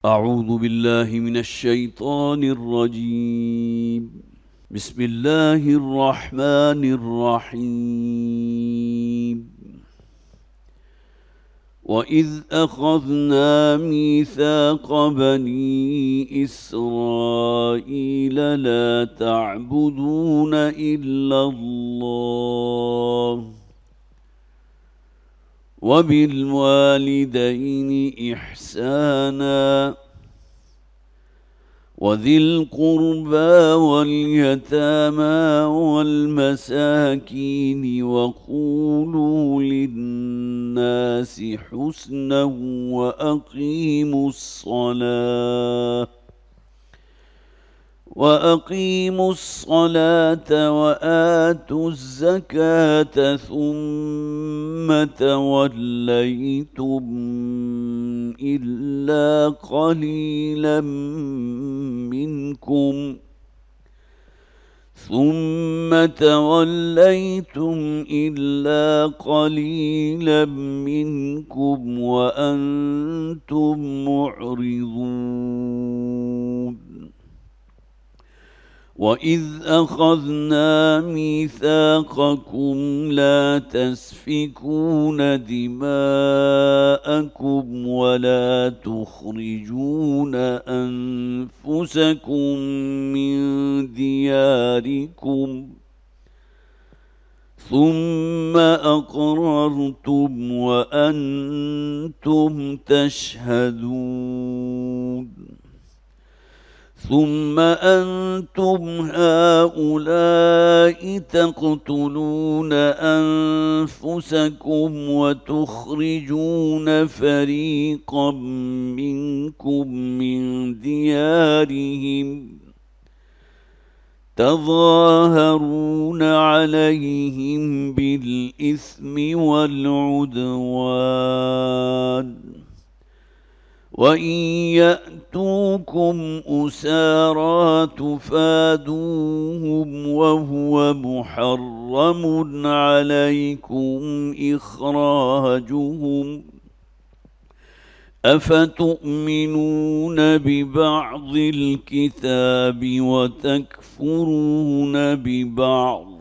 أعوذ بالله من الشيطان الرجيم. بسم الله الرحمن الرحيم. وإذ أخذنا ميثاق بني إسرائيل لا تعبدون إلا الله وبالوالدين إحسانا وذي القربى واليتامى والمساكين وقولوا للناس حسنا وأقيموا الصلاة وآتوا الزكاة ثم توليتم إلا قليلا منكم وأنتم معرضون. وإذ أخذنا ميثاقكم لا تسفكون دماءكم ولا تخرجون أنفسكم من دياركم ثم أقررتم وأنتم تشهدون. ثم أنتم هؤلاء تقتلون أنفسكم وتخرجون فريقا منكم من ديارهم تظاهرون عليهم بالإثم والعدوان وإن يأتوكم أسارى تفادوهم وهو محرم عليكم إخراجهم أفتؤمنون ببعض الكتاب وتكفرون ببعض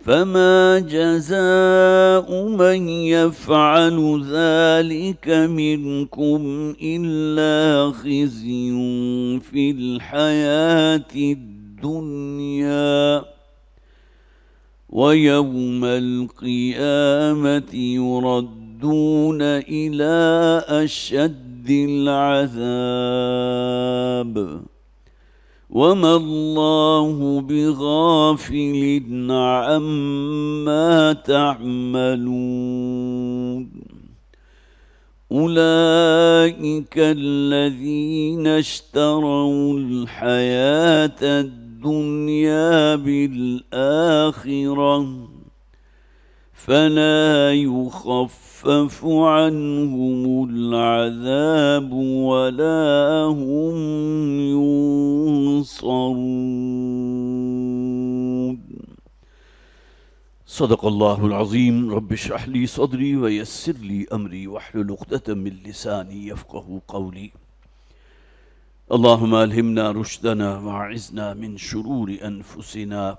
فما جزاء من يفعل ذلك منكم إلا خزي في الحياة الدنيا ويوم القيامة يردون إلى أشد العذاب وما الله بغافل عما تعملون. أولئك الذين اشتروا الحياة الدنيا بالآخرة فلا يخفف عنهم العذاب ولا هم ينصرون. صدق الله العظيم. رب اشرح لي صدري ويسر لي أمري واحلل عقدة من لساني يفقهوا قولي. اللهم ألهمنا رشدنا وأعذنا من شرور أنفسنا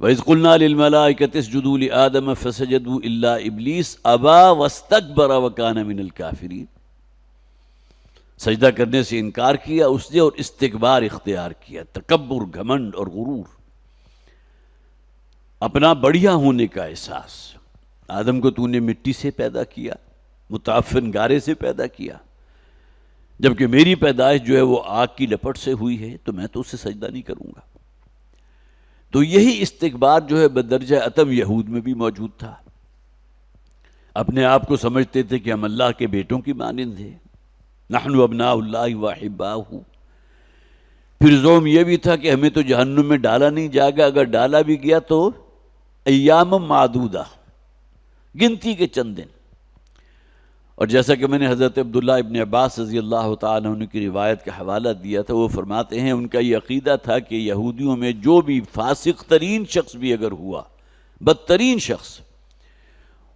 وَإِذْ قُلْنَا لِلْمَلَائِكَةِ اسْجُدُوا لِآدَمَ فَسَجَدُوا إِلَّا إِبْلِيسَ أَبَى وَاسْتَكْبَرَ وَكَانَ مِنَ الْكَافِرِينَ، سجدہ کرنے سے انکار کیا اس نے اور استکبار اختیار کیا، تکبر، گھمنڈ اور غرور، اپنا بڑھیا ہونے کا احساس۔ آدم کو تو نے مٹی سے پیدا کیا، متعفن گارے سے پیدا کیا، جبکہ میری پیدائش جو ہے وہ آگ کی لپٹ سے ہوئی ہے، تو میں تو اسے سجدہ نہیں کروں گا۔ تو یہی استکبار جو ہے بدرجہ اتم یہود میں بھی موجود تھا۔ اپنے آپ کو سمجھتے تھے کہ ہم اللہ کے بیٹوں کی مانند ہیں، نحن ابناء اللہ واحباہ۔ پھر زوم یہ بھی تھا کہ ہمیں تو جہنم میں ڈالا نہیں جائے گا، اگر ڈالا بھی گیا تو ایام معدودہ، گنتی کے چند دن۔ اور جیسا کہ میں نے حضرت عبداللہ ابن عباس رضی اللہ تعالیٰ عنہ کی روایت کا حوالہ دیا تھا، وہ فرماتے ہیں ان کا یہ عقیدہ تھا کہ یہودیوں میں جو بھی فاسق ترین شخص بھی اگر ہوا، بدترین شخص،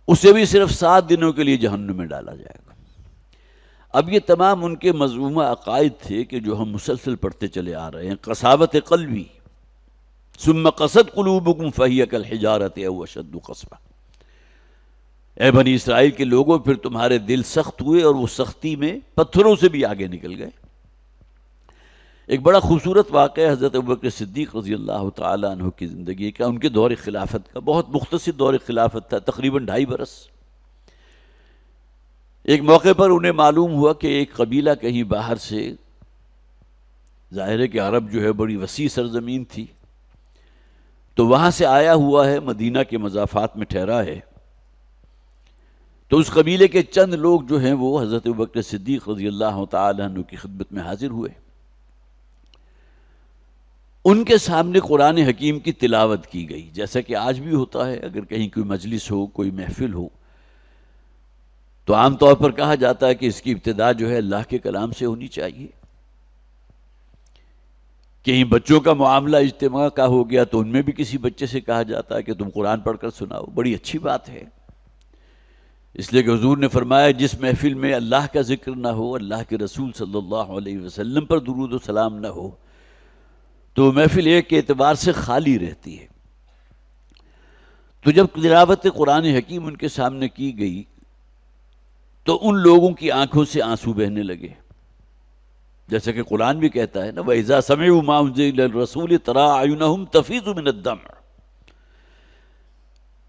اسے بھی صرف 7 دنوں کے لیے جہنم میں ڈالا جائے گا۔ اب یہ تمام ان کے مذمومہ عقائد تھے کہ جو ہم مسلسل پڑھتے چلے آ رہے ہیں۔ قساوت قلبی، ثم قست قلوبکم فہی کالحجارۃ او اشد قسوۃ۔ اے بنی اسرائیل کے لوگوں، پھر تمہارے دل سخت ہوئے اور وہ سختی میں پتھروں سے بھی آگے نکل گئے۔ ایک بڑا خوبصورت واقعہ حضرت ابوبکر صدیق رضی اللہ تعالیٰ عنہ کی زندگی کا، ان کے دور خلافت کا، بہت مختصر دور خلافت تھا، تقریباً 2.5 برس۔ ایک موقع پر انہیں معلوم ہوا کہ ایک قبیلہ کہیں باہر سے، ظاہر ہے کہ عرب جو ہے بڑی وسیع سرزمین تھی، تو وہاں سے آیا ہوا ہے، مدینہ کے مضافات میں ٹھہرا ہے۔ تو اس قبیلے کے چند لوگ جو ہیں وہ حضرت ابوبکر صدیق رضی اللہ تعالیٰ عنہ کی خدمت میں حاضر ہوئے۔ ان کے سامنے قرآن حکیم کی تلاوت کی گئی، جیسا کہ آج بھی ہوتا ہے، اگر کہیں کوئی مجلس ہو، کوئی محفل ہو، تو عام طور پر کہا جاتا ہے کہ اس کی ابتدا جو ہے اللہ کے کلام سے ہونی چاہیے۔ کہیں بچوں کا معاملہ اجتماع کا ہو گیا تو ان میں بھی کسی بچے سے کہا جاتا ہے کہ تم قرآن پڑھ کر سناؤ، بڑی اچھی بات ہے۔ اس لیے کہ حضور نے فرمایا جس محفل میں اللہ کا ذکر نہ ہو، اللہ کے رسول صلی اللہ علیہ وسلم پر درود و سلام نہ ہو، تو محفل ایک اعتبار سے خالی رہتی ہے۔ تو جب تلاوت قرآن حکیم ان کے سامنے کی گئی تو ان لوگوں کی آنکھوں سے آنسو بہنے لگے، جیسا کہ قرآن بھی کہتا ہے نا، وَإِذَا سَمِعُوا مَا أُنزِلَ إِلَى الرَّسُولِ تَرَىٰ أَعْيُنَهُمْ تَفِيضُ مِنَ الدَّمْعِ۔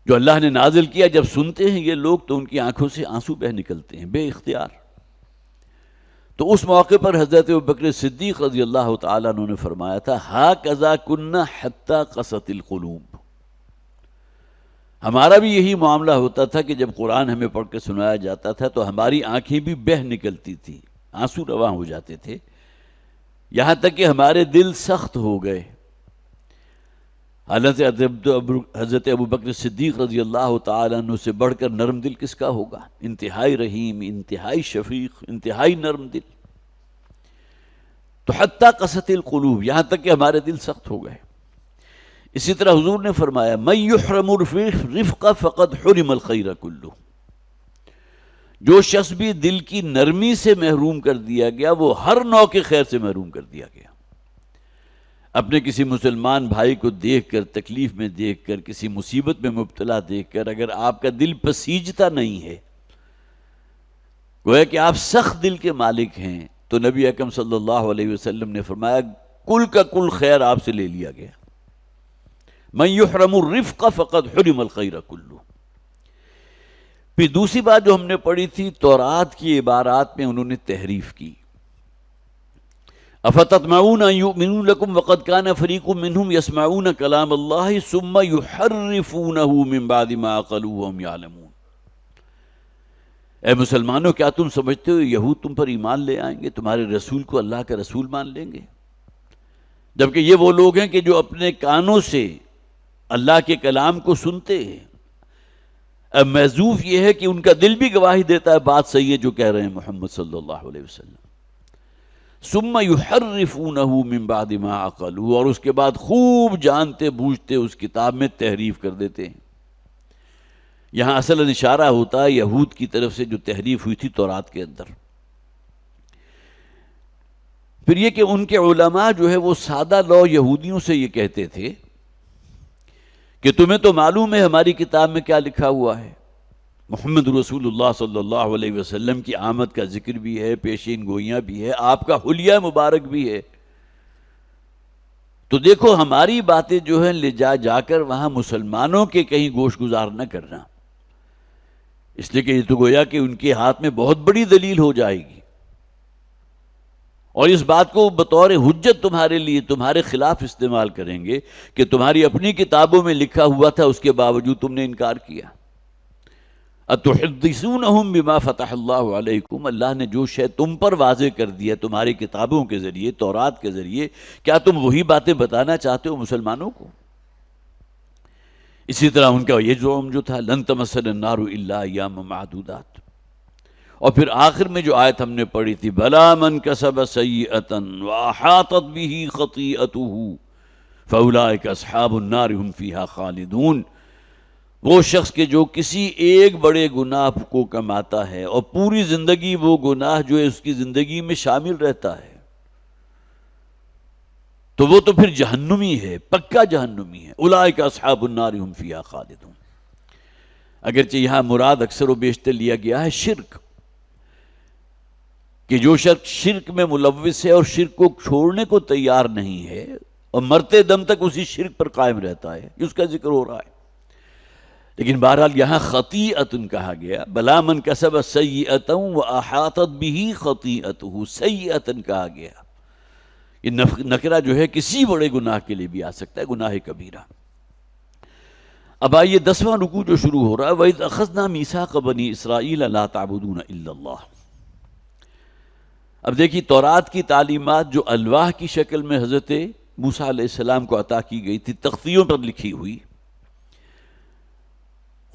جو اللہ نے نازل کیا، جب سنتے ہیں یہ لوگ تو ان کی آنکھوں سے آنسو بہ نکلتے ہیں بے اختیار۔ تو اس موقع پر حضرت ابوبکر صدیق رضی اللہ تعالیٰ عنہ نے فرمایا تھا، ہَكَذَا كُنَّا حَتَّى قَسَتِ الْقُلُوبُ۔ ہمارا بھی یہی معاملہ ہوتا تھا کہ جب قرآن ہمیں پڑھ کے سنایا جاتا تھا تو ہماری آنکھیں بھی بہہ نکلتی تھی، آنسو رواں ہو جاتے تھے، یہاں تک کہ ہمارے دل سخت ہو گئے۔ حضرت ابوبکر صدیق رضی اللہ تعالیٰ عنہ سے بڑھ کر نرم دل کس کا ہوگا؟ انتہائی رحیم، انتہائی شفیق، انتہائی نرم دل۔ تو حتی قست القلوب، یہاں تک کہ ہمارے دل سخت ہو گئے۔ اسی طرح حضور نے فرمایا من یحرم الرفق فقد حرم الخیر کلہ۔ جو شخص بھی دل کی نرمی سے محروم کر دیا گیا وہ ہر نوع کے خیر سے محروم کر دیا گیا۔ اپنے کسی مسلمان بھائی کو دیکھ کر، تکلیف میں دیکھ کر، کسی مصیبت میں مبتلا دیکھ کر اگر آپ کا دل پسیجتا نہیں ہے، گویا کہ آپ سخت دل کے مالک ہیں، تو نبی اکرم صلی اللہ علیہ وسلم نے فرمایا کل کا کل خیر آپ سے لے لیا گیا۔ من یحرم الرفق فقد حرم الخیر کلہ۔ پھر دوسری بات جو ہم نے پڑھی تھی، تورات کی عبارات میں انہوں نے تحریف کی۔ افتطمعون ان یؤمنوا لکم وقد کان فریق منہم یسمعون کلام اللہ ثم یحرفونہ من بعد ما عقلوہ وہم یعلمون۔ اے مسلمانوں، کیا تم سمجھتے ہو یہود تم پر ایمان لے آئیں گے، تمہارے رسول کو اللہ کا رسول مان لیں گے؟ جبکہ یہ وہ لوگ ہیں کہ جو اپنے کانوں سے اللہ کے کلام کو سنتے ہیں۔ اب محذوف یہ ہے کہ ان کا دل بھی گواہی دیتا ہے بات صحیح ہے جو کہہ رہے ہیں محمد صلی اللہ علیہ وسلم۔ ثم یحرفونہ من بعد ما عقلوا، اور اس کے بعد خوب جانتے بوجھتے اس کتاب میں تحریف کر دیتے ہیں۔ یہاں اصل اشارہ ہوتا ہے یہود کی طرف سے جو تحریف ہوئی تھی تورات کے اندر۔ پھر یہ کہ ان کے علماء جو ہے وہ سادہ لو یہودیوں سے یہ کہتے تھے کہ تمہیں تو معلوم ہے ہماری کتاب میں کیا لکھا ہوا ہے، محمد رسول اللہ صلی اللہ علیہ وسلم کی آمد کا ذکر بھی ہے، پیشین گوئیاں بھی ہے، آپ کا حلیہ مبارک بھی ہے۔ تو دیکھو ہماری باتیں جو ہیں لے جا کر وہاں مسلمانوں کے کہیں گوش گزار نہ کرنا، اس لیے کہ یہ تو گویا کہ ان کے ہاتھ میں بہت بڑی دلیل ہو جائے گی، اور اس بات کو بطور حجت تمہارے لیے تمہارے خلاف استعمال کریں گے کہ تمہاری اپنی کتابوں میں لکھا ہوا تھا، اس کے باوجود تم نے انکار کیا۔ اتحدثونہم بما فتح اللہ علیکم، اللہ نے جو شے تم پر واضح کر دیا تمہاری کتابوں کے ذریعے، تورات کے ذریعے، کیا تم وہی باتیں بتانا چاہتے ہو مسلمانوں کو؟ اسی طرح ان کا یہ جو تھا لن تمسنا النار الا ایام معدودات، اور پھر آخر میں جو آیت ہم نے پڑھی تھی بلا من کسب سیئۃ واحاطت به خطیئته فاولئک اصحاب النار هم فیہا خالدون، وہ شخص کہ جو کسی ایک بڑے گناہ کو کماتا ہے اور پوری زندگی وہ گناہ جو ہے اس کی زندگی میں شامل رہتا ہے، تو وہ تو پھر جہنمی ہے، پکا جہنمی ہے۔ اولئک اصحاب النار هم فیہا خالدون۔ اگرچہ یہاں مراد اکثر و بیشتر لیا گیا ہے شرک، کہ جو شخص شرک میں ملوث ہے اور شرک کو چھوڑنے کو تیار نہیں ہے اور مرتے دم تک اسی شرک پر قائم رہتا ہے، اس کا ذکر ہو رہا ہے۔ لیکن بہرحال یہاں خطیئۃ کہا گیا، بلا من کسب سیئۃ واحاطت به خطیئته، سیئۃ کہا گیا، یہ نکرہ جو ہے کسی بڑے گناہ کے لیے بھی آ سکتا ہے، گناہ کبیرہ۔ اب آئیے 10واں رکوع جو شروع ہو رہا ہے، وَإِذْ أَخَذْنَا مِيثَاقَ بَنِي إِسْرَائِيلَ لَا تَعْبُدُونَ إِلَّا اللَّهَ۔ اب دیکھیے تورات کی تعلیمات جو الواح کی شکل میں حضرت موسیٰ علیہ السلام کو عطا کی گئی تھی، تختیوں پر لکھی ہوئی،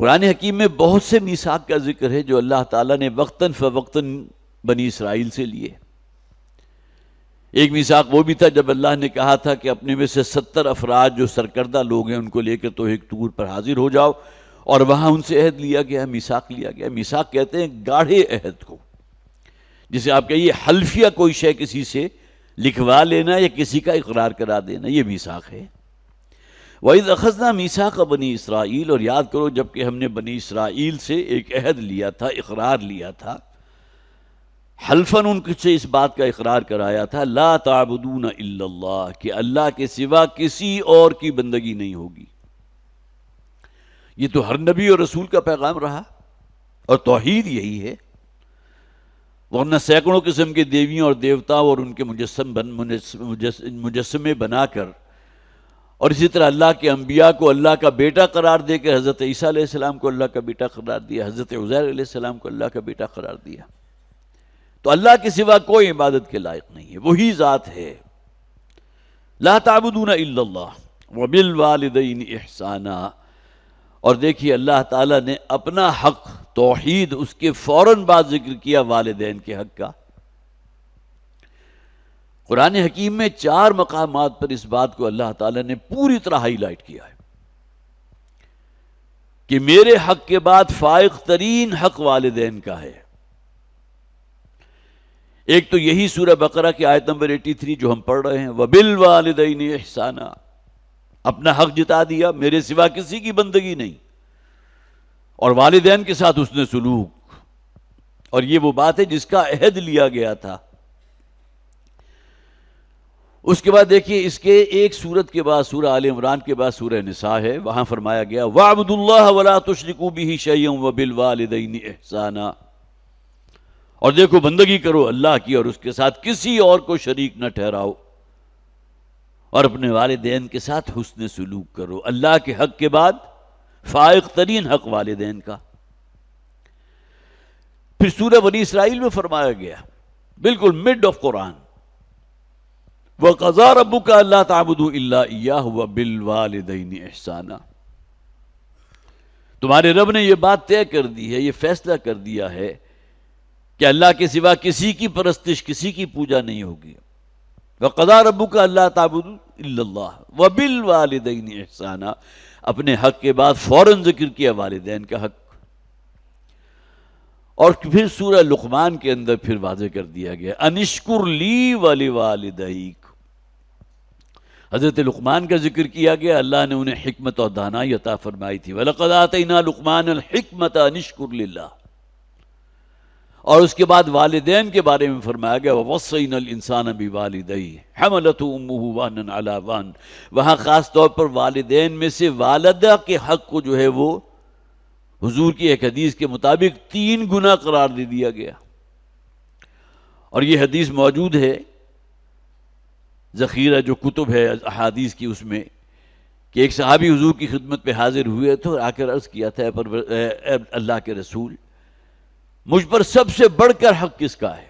قرآن حکیم میں بہت سے میثاق کا ذکر ہے جو اللہ تعالیٰ نے وقتاً فوقتاً بنی اسرائیل سے لیے۔ ایک میثاق وہ بھی تھا جب اللہ نے کہا تھا کہ اپنے میں سے 70 افراد جو سرکردہ لوگ ہیں ان کو لے کر تو ایک طور پر حاضر ہو جاؤ، اور وہاں ان سے عہد لیا گیا، میثاق لیا گیا۔ میثاق کہتے ہیں گاڑھے عہد کو، جسے آپ کہیے حلفیہ کوئی شے کسی سے لکھوا لینا یا کسی کا اقرار کرا دینا، یہ میثاق ہے۔ وَإِذْ أَخَذْنَا مِيثَاقَ بَنِي إِسْرَائِيلَ، اور یاد کرو جب کہ ہم نے بنی اسرائیل سے ایک عہد لیا تھا، اقرار لیا تھا، حلفاً ان سے اس بات کا اقرار کرایا تھا لا تعبدون الا اللہ، کہ اللہ کے سوا کسی اور کی بندگی نہیں ہوگی۔ یہ تو ہر نبی اور رسول کا پیغام رہا، اور توحید یہی ہے، ورنہ سینکڑوں قسم کے دیویوں اور دیوتاؤں اور ان کے مجسمے بنا کر، اور اسی طرح اللہ کے انبیاء کو اللہ کا بیٹا قرار دے کر حضرت عیسیٰ علیہ السلام کو اللہ کا بیٹا قرار دیا، حضرت عزیر علیہ السلام کو اللہ کا بیٹا قرار دیا۔ تو اللہ کے سوا کوئی عبادت کے لائق نہیں ہے، وہی ذات ہے۔ لا تعبدون الا اللہ وبالوالدین احسانا، اور دیکھیے اللہ تعالیٰ نے اپنا حق توحید اس کے فوراً بعد ذکر کیا والدین کے حق کا۔ قرآن حکیم میں 4 مقامات پر اس بات کو اللہ تعالیٰ نے پوری طرح ہائی لائٹ کیا ہے کہ میرے حق کے بعد فائق ترین حق والدین کا ہے۔ ایک تو یہی سورہ بقرہ کی آیت نمبر 83 جو ہم پڑھ رہے ہیں، وَبِالْوَالِدَيْنِ إِحْسَانًا، اپنا حق جتا دیا، میرے سوا کسی کی بندگی نہیں، اور والدین کے ساتھ اس نے سلوک، اور یہ وہ بات ہے جس کا عہد لیا گیا تھا۔ اس کے بعد دیکھیے اس کے ایک سورت کے بعد سورہ آل عمران کے بعد سورہ نساء ہے، وہاں فرمایا گیا وَاعْبُدُوا اللَّهَ وَلَا تُشْرِكُوا بِهِ شَيْئًا وَبِالْوَالِدَيْنِ إِحْسَانًا، اور دیکھو بندگی کرو اللہ کی اور اس کے ساتھ کسی اور کو شریک نہ ٹھہراؤ، اور اپنے والدین کے ساتھ حسن سلوک کرو۔ اللہ کے حق کے بعد فائق ترین حق والدین کا۔ پھر سورہ بنی اسرائیل میں فرمایا گیا بالکل مڈ آف قرآن، وَقَضَىٰ رَبُّكَ أَلَّا تَعْبُدُوا إِلَّا إِيَّاهُ وَبِالْوَالِدَيْنِ إِحْسَانًا، تمہارے رب نے یہ بات طے کر دی ہے، یہ فیصلہ کر دیا ہے کہ اللہ کے سوا کسی کی پرستش، کسی کی پوجا نہیں ہوگی۔ وَقَضَىٰ رَبُّكَ أَلَّا تَعْبُدُوا إِلَّا اللَّهَ وَبِالْوَالِدَيْنِ إِحْسَانًا، اپنے حق کے بعد فوراً ذکر کیا والدین کا حق، اور پھر سورہ لقمان کے اندر پھر واضح کر دیا گیا انشکر لی ولی والدیک، حضرت لقمان کا ذکر کیا گیا، اللہ نے انہیں حکمت اور دانائی عطا فرمائی تھی، وَلَقَدْ آتَيْنَا لُقْمَانَ الْحِكْمَةَ أَنِ اشْكُرْ لِلَّهِ، اور اس کے بعد والدین کے بارے میں فرمایا گیا وَوَصَّيْنَا الْإِنسَانَ بِوَالِدَيْهِ حَمَلَتْهُ أُمُّهُ وَهْنًا عَلَى وَهْنٍ، وہاں خاص طور پر والدین میں سے والدہ کے حق کو جو ہے وہ حضور کی ایک حدیث کے مطابق 3 گنا قرار دے دیا گیا، اور یہ حدیث موجود ہے ذخیرہ جو کتب ہے احادیث کی، اس میں کہ ایک صحابی حضور کی خدمت پہ حاضر ہوئے تو آ کر عرض کیا تھا اے اللہ کے رسول، مجھ پر سب سے بڑھ کر حق کس کا ہے؟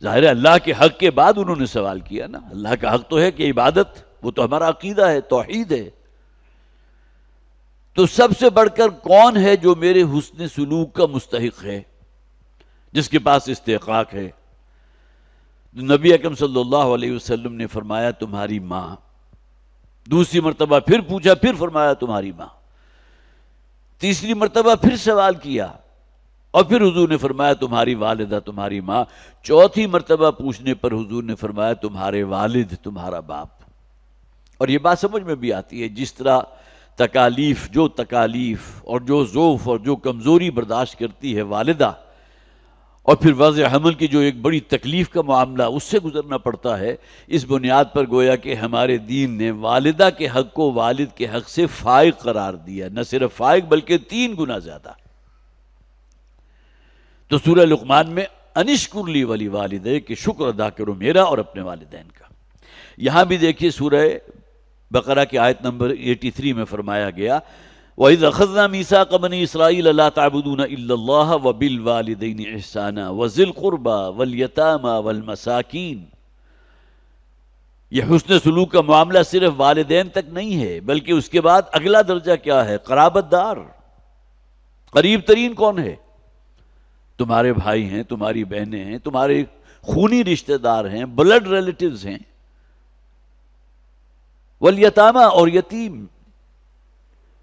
ظاہر ہے اللہ کے حق کے بعد انہوں نے سوال کیا نا، اللہ کا حق تو ہے کہ عبادت، وہ تو ہمارا عقیدہ ہے، توحید ہے، تو سب سے بڑھ کر کون ہے جو میرے حسن سلوک کا مستحق ہے، جس کے پاس استحقاق ہے؟ نبی اکرم صلی اللہ علیہ وسلم نے فرمایا تمہاری ماں، دوسری مرتبہ پھر پوچھا، پھر فرمایا تمہاری ماں، تیسری مرتبہ پھر سوال کیا اور پھر حضور نے فرمایا تمہاری والدہ، تمہاری ماں، چوتھی مرتبہ پوچھنے پر حضور نے فرمایا تمہارے والد، تمہارا باپ۔ اور یہ بات سمجھ میں بھی آتی ہے، جس طرح تکالیف اور جو ضعف اور جو کمزوری برداشت کرتی ہے والدہ، اور پھر وضع حمل کی جو ایک بڑی تکلیف کا معاملہ اس سے گزرنا پڑتا ہے، اس بنیاد پر گویا کہ ہمارے دین نے والدہ کے حق کو والد کے حق سے فائق قرار دیا، نہ صرف فائق بلکہ 3 گنا زیادہ۔ تو سورہ لقمان میں انشکر لی ولی والدے، کہ شکر ادا کرو میرا اور اپنے والدین کا۔ یہاں بھی دیکھیے سورہ بقرہ کی آیت نمبر 83 میں فرمایا گیا وَإِذْ أَخَذْنَا مِيثَاقَ بَنِي إِسْرَائِيلَ لَا تَعْبُدُونَ إِلَّا اللَّهَ وَبِالْوَالِدَيْنِ إِحْسَانًا وَذِي الْقُرْبَى وَالْيَتَامَى وَالْمَسَاكِينِ۔ یہ حسن سلوک کا معاملہ صرف والدین تک نہیں ہے، بلکہ اس کے بعد اگلا درجہ کیا ہے؟ قرابت دار۔ قریب ترین کون ہے؟ تمہارے بھائی ہیں، تمہاری بہنیں ہیں، تمہارے خونی رشتہ دار ہیں، بلڈ ریلیٹیوز ہیں۔ والیتامہ، اور یتیم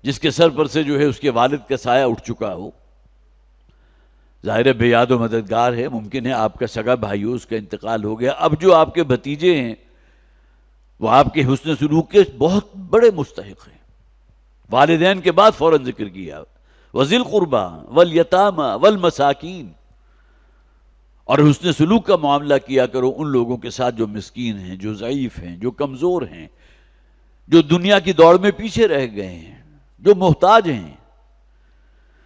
جس کے سر پر سے جو ہے اس کے والد کا سایہ اٹھ چکا ہو، ظاہر ہے بے یاد و مددگار ہے، ممکن ہے آپ کا سگا بھائی ہو، اس کا انتقال ہو گیا، اب جو آپ کے بھتیجے ہیں وہ آپ کے حسن سلوک کے بہت بڑے مستحق ہیں۔ والدین کے بعد فوراً ذکر کیا وَذِي الْقُرْبَى وَالْيَتَامَى وَالْمَسَاكِينِ، اور حسن سلوک کا معاملہ کیا کرو ان لوگوں کے ساتھ جو مسکین ہیں، جو ضعیف ہیں، جو کمزور ہیں، جو دنیا کی دوڑ میں پیچھے رہ گئے ہیں، جو محتاج ہیں۔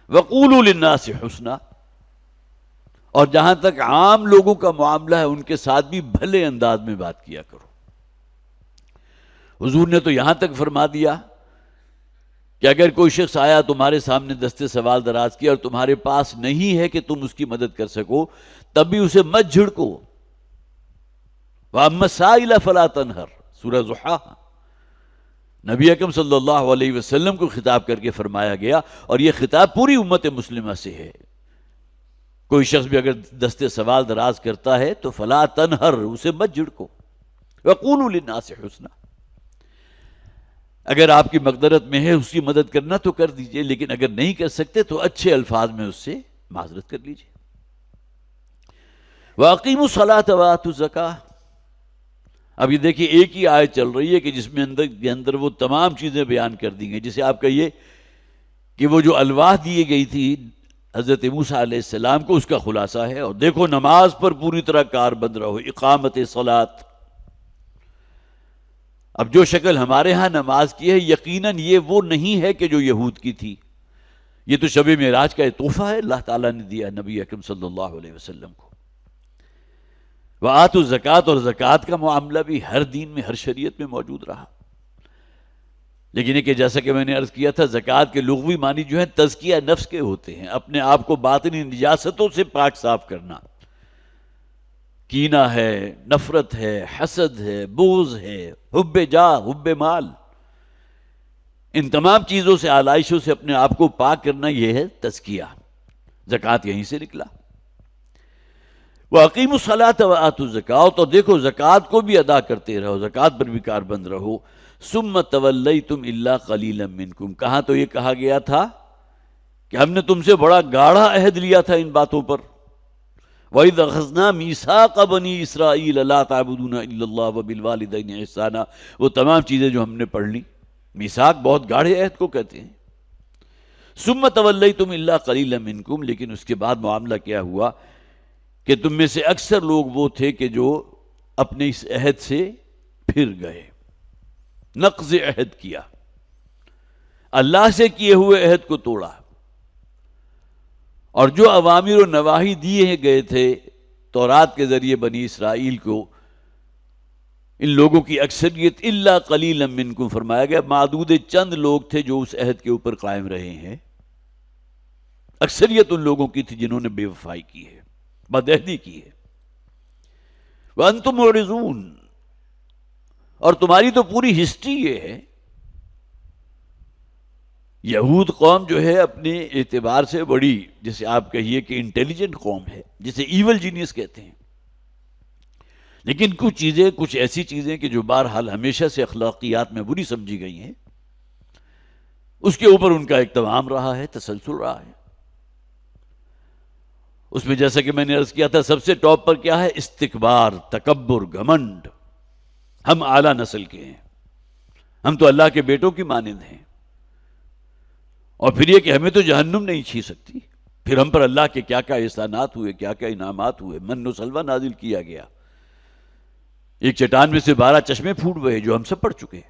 وَقُولُوا لِلنَّاسِ حُسْنًا، اور جہاں تک عام لوگوں کا معاملہ ہے ان کے ساتھ بھی بھلے انداز میں بات کیا کرو۔ حضور نے تو یہاں تک فرما دیا کہ اگر کوئی شخص آیا تمہارے سامنے دستے سوال دراز کیا اور تمہارے پاس نہیں ہے کہ تم اس کی مدد کر سکو، تب بھی اسے مت جھڑکو۔ وَأَمَّا السَّائِلَ فَلَا تَنْهَرْ، سورہ ضحیٰ، نبی اکرم صلی اللہ علیہ وسلم کو خطاب کر کے فرمایا گیا، اور یہ خطاب پوری امت مسلمہ سے ہے۔ کوئی شخص بھی اگر دستے سوال دراز کرتا ہے تو فَلَا تَنْهَرْ، اسے مت جھڑکو۔ وَقُولُوا لِلنَّاسِ حُسْنًا، اگر آپ کی مقدرت میں ہے اس کی مدد کرنا تو کر دیجئے، لیکن اگر نہیں کر سکتے تو اچھے الفاظ میں اس سے معذرت کر لیجئے۔ وَأَقِيمُوا الصَّلَاةَ وَآتُوا الزَّكَاةَ، اب یہ دیکھیے ایک ہی آیت چل رہی ہے کہ جس میں اندر وہ تمام چیزیں بیان کر دی گئی، جسے آپ کہیے کہ وہ جو الواح دی گئی تھی حضرت موسیٰ علیہ السلام کو، اس کا خلاصہ ہے۔ اور دیکھو نماز پر پوری طرح کاربند رہو، اقامت صلاۃ۔ اب جو شکل ہمارے ہاں نماز کی ہے، یقیناً یہ وہ نہیں ہے کہ جو یہود کی تھی، یہ تو شب معراج کا تحفہ ہے اللہ تعالیٰ نے دیا نبی اکرم صلی اللہ علیہ وسلم کو۔ وآتوا الزکوٰۃ، اور زکوٰۃ کا معاملہ بھی ہر دین میں، ہر شریعت میں موجود رہا، لیکن یہ کہ جیسا کہ میں نے عرض کیا تھا، زکوٰۃ کے لغوی معنی جو ہیں تزکیہ نفس کے ہوتے ہیں، اپنے آپ کو باطنی نجاستوں سے پاک صاف کرنا۔ کینہ ہے، نفرت ہے، حسد ہے، بغض ہے، حب جاہ، حب مال، ان تمام چیزوں سے، آلائشوں سے اپنے آپ کو پاک کرنا، یہ ہے تزکیہ۔ زکوٰۃ یہیں سے نکلا۔ وَأَقِيمُوا الصَّلَاةَ وَآتُوا الزَّكَاةَ، اور دیکھو زکوٰۃ کو بھی ادا کرتے رہو، زکوٰۃ پر بھی کاربند رہو۔ ثُمَّ تَوَلَّيْتُمْ إِلَّا قَلِيلًا مِّنْكُمْ، کہاں تو یہ کہا گیا تھا کہ ہم نے تم سے بڑا گاڑھا عہد لیا تھا ان باتوں پر، وَإِذْ أَخَذْنَا مِيثَاقَ بَنِي إِسْرَائِيلَ لَا تَعْبُدُونَ إِلَّا اللَّهَ وَبِالْوَالِدَيْنِ إِحْسَانًا، وہ تمام چیزیں جو ہم نے پڑھ لی. میثاق بہت گاڑھے عہد کو کہتے ہیں. ثُمَّ تَوَلَّيْتُمْ إِلَّا قَلِيلًا مِّنْكُمْ، لیکن اس کے بعد معاملہ کیا ہوا کہ تم میں سے اکثر لوگ وہ تھے کہ جو اپنے اس عہد سے پھر گئے، نقض عہد کیا، اللہ سے کیے ہوئے عہد کو توڑا. اور جو اوامر و نواہی دیے گئے تھے تورات کے ذریعے بنی اسرائیل کو، ان لوگوں کی اکثریت الا قلیلا منکم فرمایا گیا، معدود چند لوگ تھے جو اس عہد کے اوپر قائم رہے ہیں. اکثریت ان لوگوں کی تھی جنہوں نے بے وفائی کی ہے، بدعہدی کی ہے. وانتم معرضون، اور تمہاری تو پوری ہسٹری یہ ہے. یہود قوم جو ہے اپنے اعتبار سے بڑی، جسے آپ کہیے کہ انٹیلیجنٹ قوم ہے، جسے ایول جینیس کہتے ہیں. لیکن کچھ چیزیں، کچھ ایسی چیزیں کہ جو بہرحال ہمیشہ سے اخلاقیات میں بری سمجھی گئی ہیں، اس کے اوپر ان کا اہتمام رہا ہے، تسلسل رہا ہے. اس میں جیسا کہ میں نے عرض کیا تھا، سب سے ٹاپ پر کیا ہے؟ استکبار، تکبر، گھمنڈ. ہم اعلیٰ نسل کے ہیں، ہم تو اللہ کے بیٹوں کی مانند ہیں، اور پھر یہ کہ ہمیں تو جہنم نہیں چھو سکتی. پھر ہم پر اللہ کے کیا کیا احسانات ہوئے، کیا کیا انعامات ہوئے. من و سلوہ نازل کیا گیا، ایک چٹان میں سے 12 چشمے پھوٹ گئے جو ہم سب پڑھ چکے،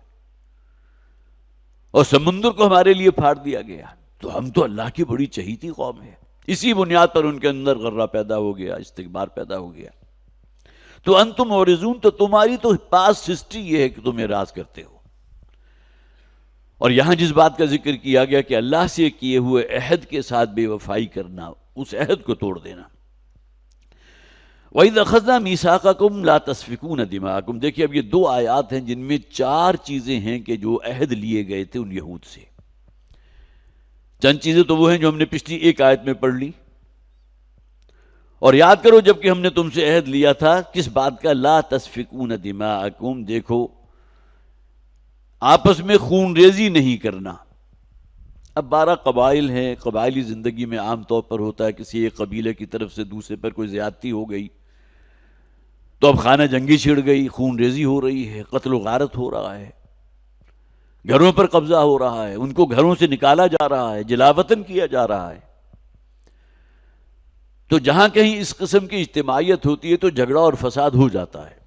اور سمندر کو ہمارے لیے پھاڑ دیا گیا. تو ہم تو اللہ کی بڑی چہیتی قوم ہے. اسی بنیاد پر ان کے اندر غرہ پیدا ہو گیا، استکبار پیدا ہو گیا. تو انتم معرضون، تو تمہاری تو پاس ہسٹری یہ ہے کہ تم اعراض کرتے ہو. اور یہاں جس بات کا ذکر کیا گیا کہ اللہ سے کیے ہوئے عہد کے ساتھ بے وفائی کرنا، اس عہد کو توڑ دینا. وَإِذْ أَخَذْنَا مِيثَاقَكُمْ لَا تَسْفِكُونَ دِمَاءَكُمْ. دیکھیے اب یہ 2 آیات ہیں جن میں 4 چیزیں ہیں کہ جو عہد لیے گئے تھے ان یہود سے. چند چیزیں تو وہ ہیں جو ہم نے پچھلی ایک آیت میں پڑھ لی. اور یاد کرو جب کہ ہم نے تم سے عہد لیا تھا کس بات کا؟ لا تسفکون دماءکم. دیکھو آپس میں خون ریزی نہیں کرنا. اب 12 قبائل ہیں، قبائلی زندگی میں عام طور پر ہوتا ہے کسی ایک قبیلے کی طرف سے دوسرے پر کوئی زیادتی ہو گئی تو اب خانہ جنگی چھڑ گئی، خون ریزی ہو رہی ہے، قتل و غارت ہو رہا ہے، گھروں پر قبضہ ہو رہا ہے، ان کو گھروں سے نکالا جا رہا ہے، جلا وطن کیا جا رہا ہے. تو جہاں کہیں اس قسم کی اجتماعیت ہوتی ہے تو جھگڑا اور فساد ہو جاتا ہے.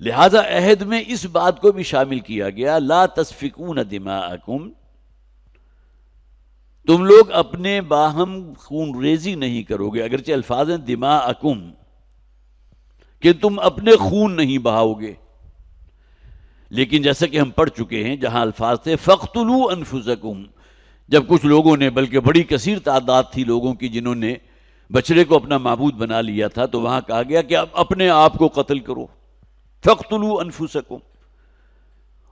لہذا عہد میں اس بات کو بھی شامل کیا گیا، لا تسفکون دماءکم، تم لوگ اپنے باہم خون ریزی نہیں کرو گے. اگرچہ الفاظ ہیں دماءکم کہ تم اپنے خون نہیں بہاؤ گے، لیکن جیسا کہ ہم پڑھ چکے ہیں جہاں الفاظ تھے فَاقْتُلُوا أَنفُسَكُمْ، جب کچھ لوگوں نے، بلکہ بڑی کثیر تعداد تھی لوگوں کی جنہوں نے بچڑے کو اپنا معبود بنا لیا تھا، تو وہاں کہا گیا کہ اب اپنے آپ کو قتل کرو. فَاقْتُلُوا أَنفُسَكُمْ.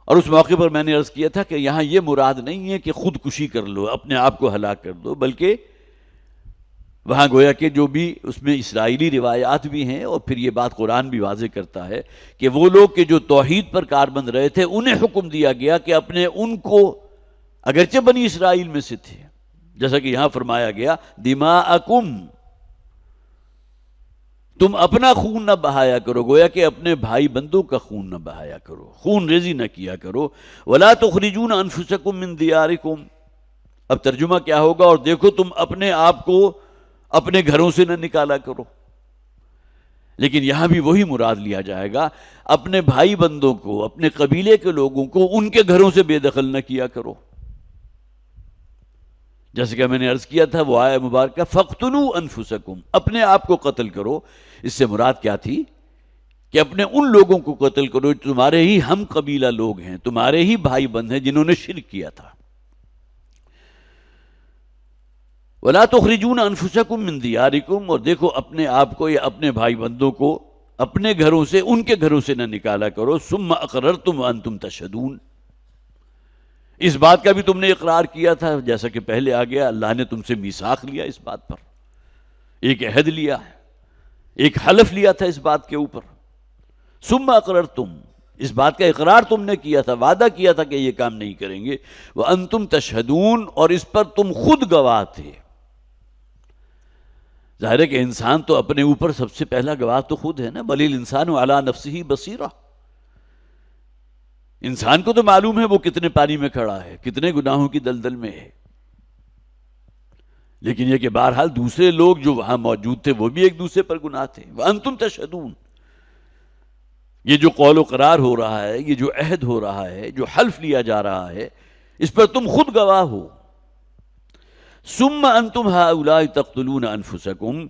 اور اس موقع پر میں نے عرض کیا تھا کہ یہاں یہ مراد نہیں ہے کہ خودکشی کر لو، اپنے آپ کو ہلاک کر دو، بلکہ وہاں گویا کہ جو بھی اس میں اسرائیلی روایات بھی ہیں، اور پھر یہ بات قرآن بھی واضح کرتا ہے کہ وہ لوگ کہ جو توحید پر کاربند رہے تھے انہیں حکم دیا گیا کہ اپنے ان کو، اگرچہ بنی اسرائیل میں سے تھے، جیسا کہ یہاں فرمایا گیا دماءکم، تم اپنا خون نہ بہایا کرو، گویا کہ اپنے بھائی بندوں کا خون نہ بہایا کرو، خون ریزی نہ کیا کرو. ولا تخرجون انفسکم من دیارکم. اب ترجمہ کیا ہوگا؟ اور دیکھو تم اپنے آپ کو اپنے گھروں سے نہ نکالا کرو. لیکن یہاں بھی وہی مراد لیا جائے گا، اپنے بھائی بندوں کو، اپنے قبیلے کے لوگوں کو ان کے گھروں سے بے دخل نہ کیا کرو. جیسے کہ میں نے عرض کیا تھا وہ آیہ مبارکہ فَاقْتُلُوا أَنفُسَكُمْ، اپنے آپ کو قتل کرو. اس سے مراد کیا تھی کہ اپنے ان لوگوں کو قتل کرو جو تمہارے ہی ہم قبیلہ لوگ ہیں، تمہارے ہی بھائی بند ہیں جنہوں نے شرک کیا تھا. وَلَا تُخْرِجُونَ أَنفُسَكُمْ مِنْ دِيَارِكُمْ، اور دیکھو اپنے آپ کو یا اپنے بھائی بندوں کو اپنے گھروں سے، ان کے گھروں سے نہ نکالا کرو. ثُمَّ أَقْرَرْتُمْ وَأَنْتُمْ تَشْهَدُونَ، اس بات کا بھی تم نے اقرار کیا تھا، جیسا کہ پہلے آ گیا اللہ نے تم سے میثاق لیا، اس بات پر ایک عہد لیا، ایک حلف لیا تھا اس بات کے اوپر. ثُمَّ أَقْرَرْتُمْ، اس بات کا اقرار تم نے کیا تھا، وعدہ کیا تھا کہ یہ کام نہیں کریں گے. وَأَنْتُمْ تَشْهَدُونَ، اور اس پر تم خود گواہ تھے. ظاہر ہے کہ انسان تو اپنے اوپر سب سے پہلا گواہ تو خود ہے نا، بل الانسان علی نفسہ بصیرہ. انسان کو تو معلوم ہے وہ کتنے پانی میں کھڑا ہے، کتنے گناہوں کی دلدل میں ہے، لیکن یہ کہ بہرحال دوسرے لوگ جو وہاں موجود تھے وہ بھی ایک دوسرے پر گناہ تھے. وانتم تشہدون، یہ جو قول و قرار ہو رہا ہے، یہ جو عہد ہو رہا ہے، جو حلف لیا جا رہا ہے، اس پر تم خود گواہ ہو. ثم انتم ہؤلاء تقتلون انفسکم،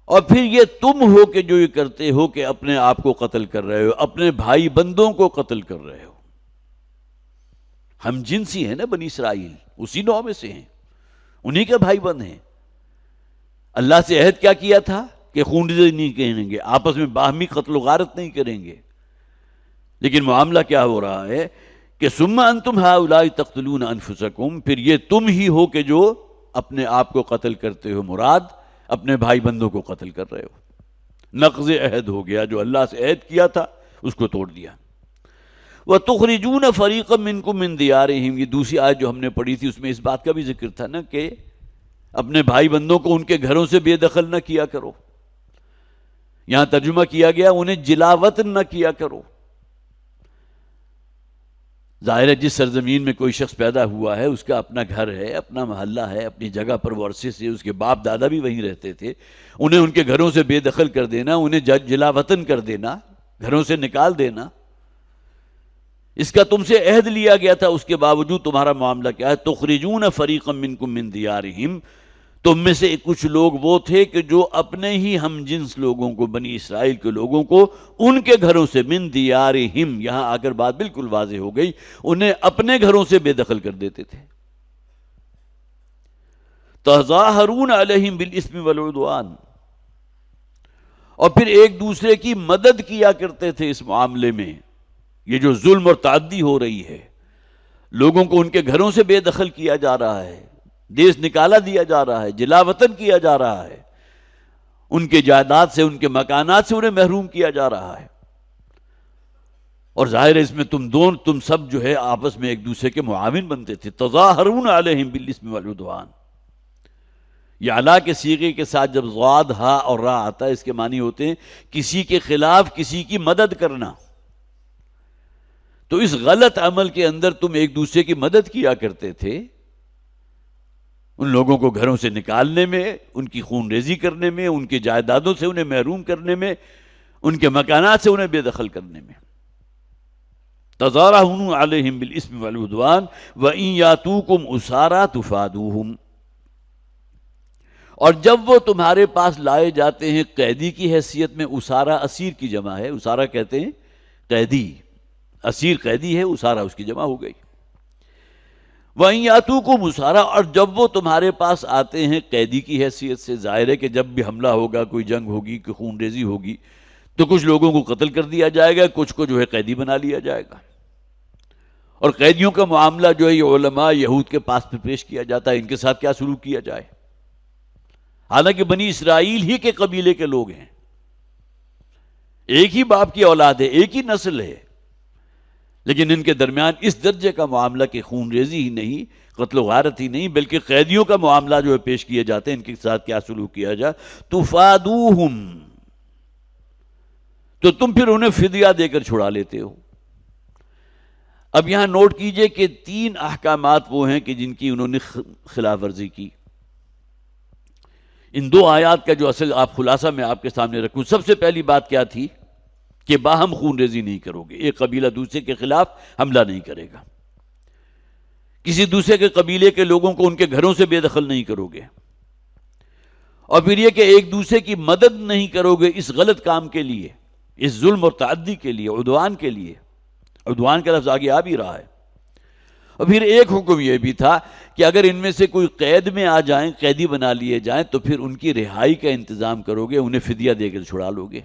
اور پھر یہ تم ہو کہ جو یہ کرتے ہو کہ اپنے آپ کو قتل کر رہے ہو، اپنے بھائی بندوں کو قتل کر رہے ہو. ہم جنسی ہیں نا بنی اسرائیل، اسی نوع میں سے ہیں، انہی کے بھائی بند ہیں. اللہ سے عہد کیا کیا تھا کہ خون ریزی نہیں کریں گے، آپس میں باہمی قتل و غارت نہیں کریں گے. لیکن معاملہ کیا ہو رہا ہے کہ ثم انتم ہؤلاء تقتلون انفسکم، پھر یہ تم ہی ہو کہ جو اپنے آپ کو قتل کرتے ہو، مراد اپنے بھائی بندوں کو قتل کر رہے ہو. نقض عہد ہو گیا، جو اللہ سے عہد کیا تھا اس کو توڑ دیا. وَتُخْرِجُونَ فَرِيقًا مِّنكُم مِّن دِيَارِهِمْ، یہ دوسری آیت جو ہم نے پڑھی تھی اس میں اس بات کا بھی ذکر تھا نا کہ اپنے بھائی بندوں کو ان کے گھروں سے بے دخل نہ کیا کرو. یہاں ترجمہ کیا گیا انہیں جلاوطن نہ کیا کرو. ظاہر ہے جس سرزمین میں کوئی شخص پیدا ہوا ہے اس کا اپنا گھر ہے، اپنا محلہ ہے، اپنی جگہ پر وہ عرصے سے اس کے باپ دادا بھی وہیں رہتے تھے، انہیں ان کے گھروں سے بے دخل کر دینا، انہیں جلا وطن کر دینا، گھروں سے نکال دینا، اس کا تم سے عہد لیا گیا تھا. اس کے باوجود تمہارا معاملہ کیا ہے؟ تخرجون فریقا منکم من دیارہم، تم میں سے کچھ لوگ وہ تھے کہ جو اپنے ہی ہم جنس لوگوں کو، بنی اسرائیل کے لوگوں کو ان کے گھروں سے، من دیارہم، یہاں آ کر بات بالکل واضح ہو گئی، انہیں اپنے گھروں سے بے دخل کر دیتے تھے. تظاہرون علیہم بالاسم والعدوان، اور پھر ایک دوسرے کی مدد کیا کرتے تھے اس معاملے میں. یہ جو ظلم اور تعدی ہو رہی ہے، لوگوں کو ان کے گھروں سے بے دخل کیا جا رہا ہے، دیس نکالا دیا جا رہا ہے، جلا وطن کیا جا رہا ہے، ان کے جائیداد سے، ان کے مکانات سے انہیں محروم کیا جا رہا ہے. اور ظاہر ہے اس میں تم سب جو ہے آپس میں ایک دوسرے کے معاون بنتے تھے. تظاہرون علیہم بالاسم والعدوان، یہ علا کے صیغے کے ساتھ جب ضاد، ہا اور را آتا ہے اس کے معنی ہوتے ہیں کسی کے خلاف کسی کی مدد کرنا. تو اس غلط عمل کے اندر تم ایک دوسرے کی مدد کیا کرتے تھے، ان لوگوں کو گھروں سے نکالنے میں، ان کی خون ریزی کرنے میں، ان کے جائیدادوں سے انہیں محروم کرنے میں، ان کے مکانات سے انہیں بے دخل کرنے میں. تظاہرون علیہم بالاسم والعدوان وَإِن یاتوکم اسارا تفادوہم، اور جب وہ تمہارے پاس لائے جاتے ہیں قیدی کی حیثیت میں، اسارا اسیر کی جمع ہے، اسارا کہتے ہیں قیدی، اسیر قیدی ہے، اسارا اس کی جمع ہو گئی. وَإِن یاتوکم اسارا، اور جب وہ تمہارے پاس آتے ہیں قیدی کی حیثیت سے، ظاہر ہے کہ جب بھی حملہ ہوگا، کوئی جنگ ہوگی، کوئی خون ریزی ہوگی، تو کچھ لوگوں کو قتل کر دیا جائے گا، کچھ کو جو ہے قیدی بنا لیا جائے گا. اور قیدیوں کا معاملہ جو ہے یہ علماء یہود کے پاس پہ پیش کیا جاتا ہے، ان کے ساتھ کیا سلوک کیا جائے. حالانکہ بنی اسرائیل ہی کے قبیلے کے لوگ ہیں، ایک ہی باپ کی اولاد ہے، ایک ہی نسل ہے، لیکن ان کے درمیان اس درجے کا معاملہ کہ خون ریزی ہی نہیں، قتل و غارت ہی نہیں، بلکہ قیدیوں کا معاملہ جو ہے پیش کیے جاتے ہیں، ان کے ساتھ کیا سلوک کیا جائے. تفادوہم، تو تم پھر انہیں فدیہ دے کر چھڑا لیتے ہو. اب یہاں نوٹ کیجئے کہ 3 احکامات وہ ہیں کہ جن کی انہوں نے خلاف ورزی کی. ان 2 آیات کا جو اصل آپ خلاصہ میں آپ کے سامنے رکھوں، سب سے پہلی بات کیا تھی کہ باہم خون ریزی نہیں کرو گے، ایک قبیلہ دوسرے کے خلاف حملہ نہیں کرے گا، کسی دوسرے کے قبیلے کے لوگوں کو ان کے گھروں سے بے دخل نہیں کرو گے، اور پھر یہ کہ ایک دوسرے کی مدد نہیں کرو گے اس غلط کام کے لیے، اس ظلم اور تعدی کے لیے، عدوان کے لیے. عدوان کا لفظ آگے آ بھی رہا ہے. اور پھر ایک حکم یہ بھی تھا کہ اگر ان میں سے کوئی قید میں آ جائیں، قیدی بنا لیے جائیں، تو پھر ان کی رہائی کا انتظام کرو گے، انہیں فدیہ دے کر چھڑا لو گے.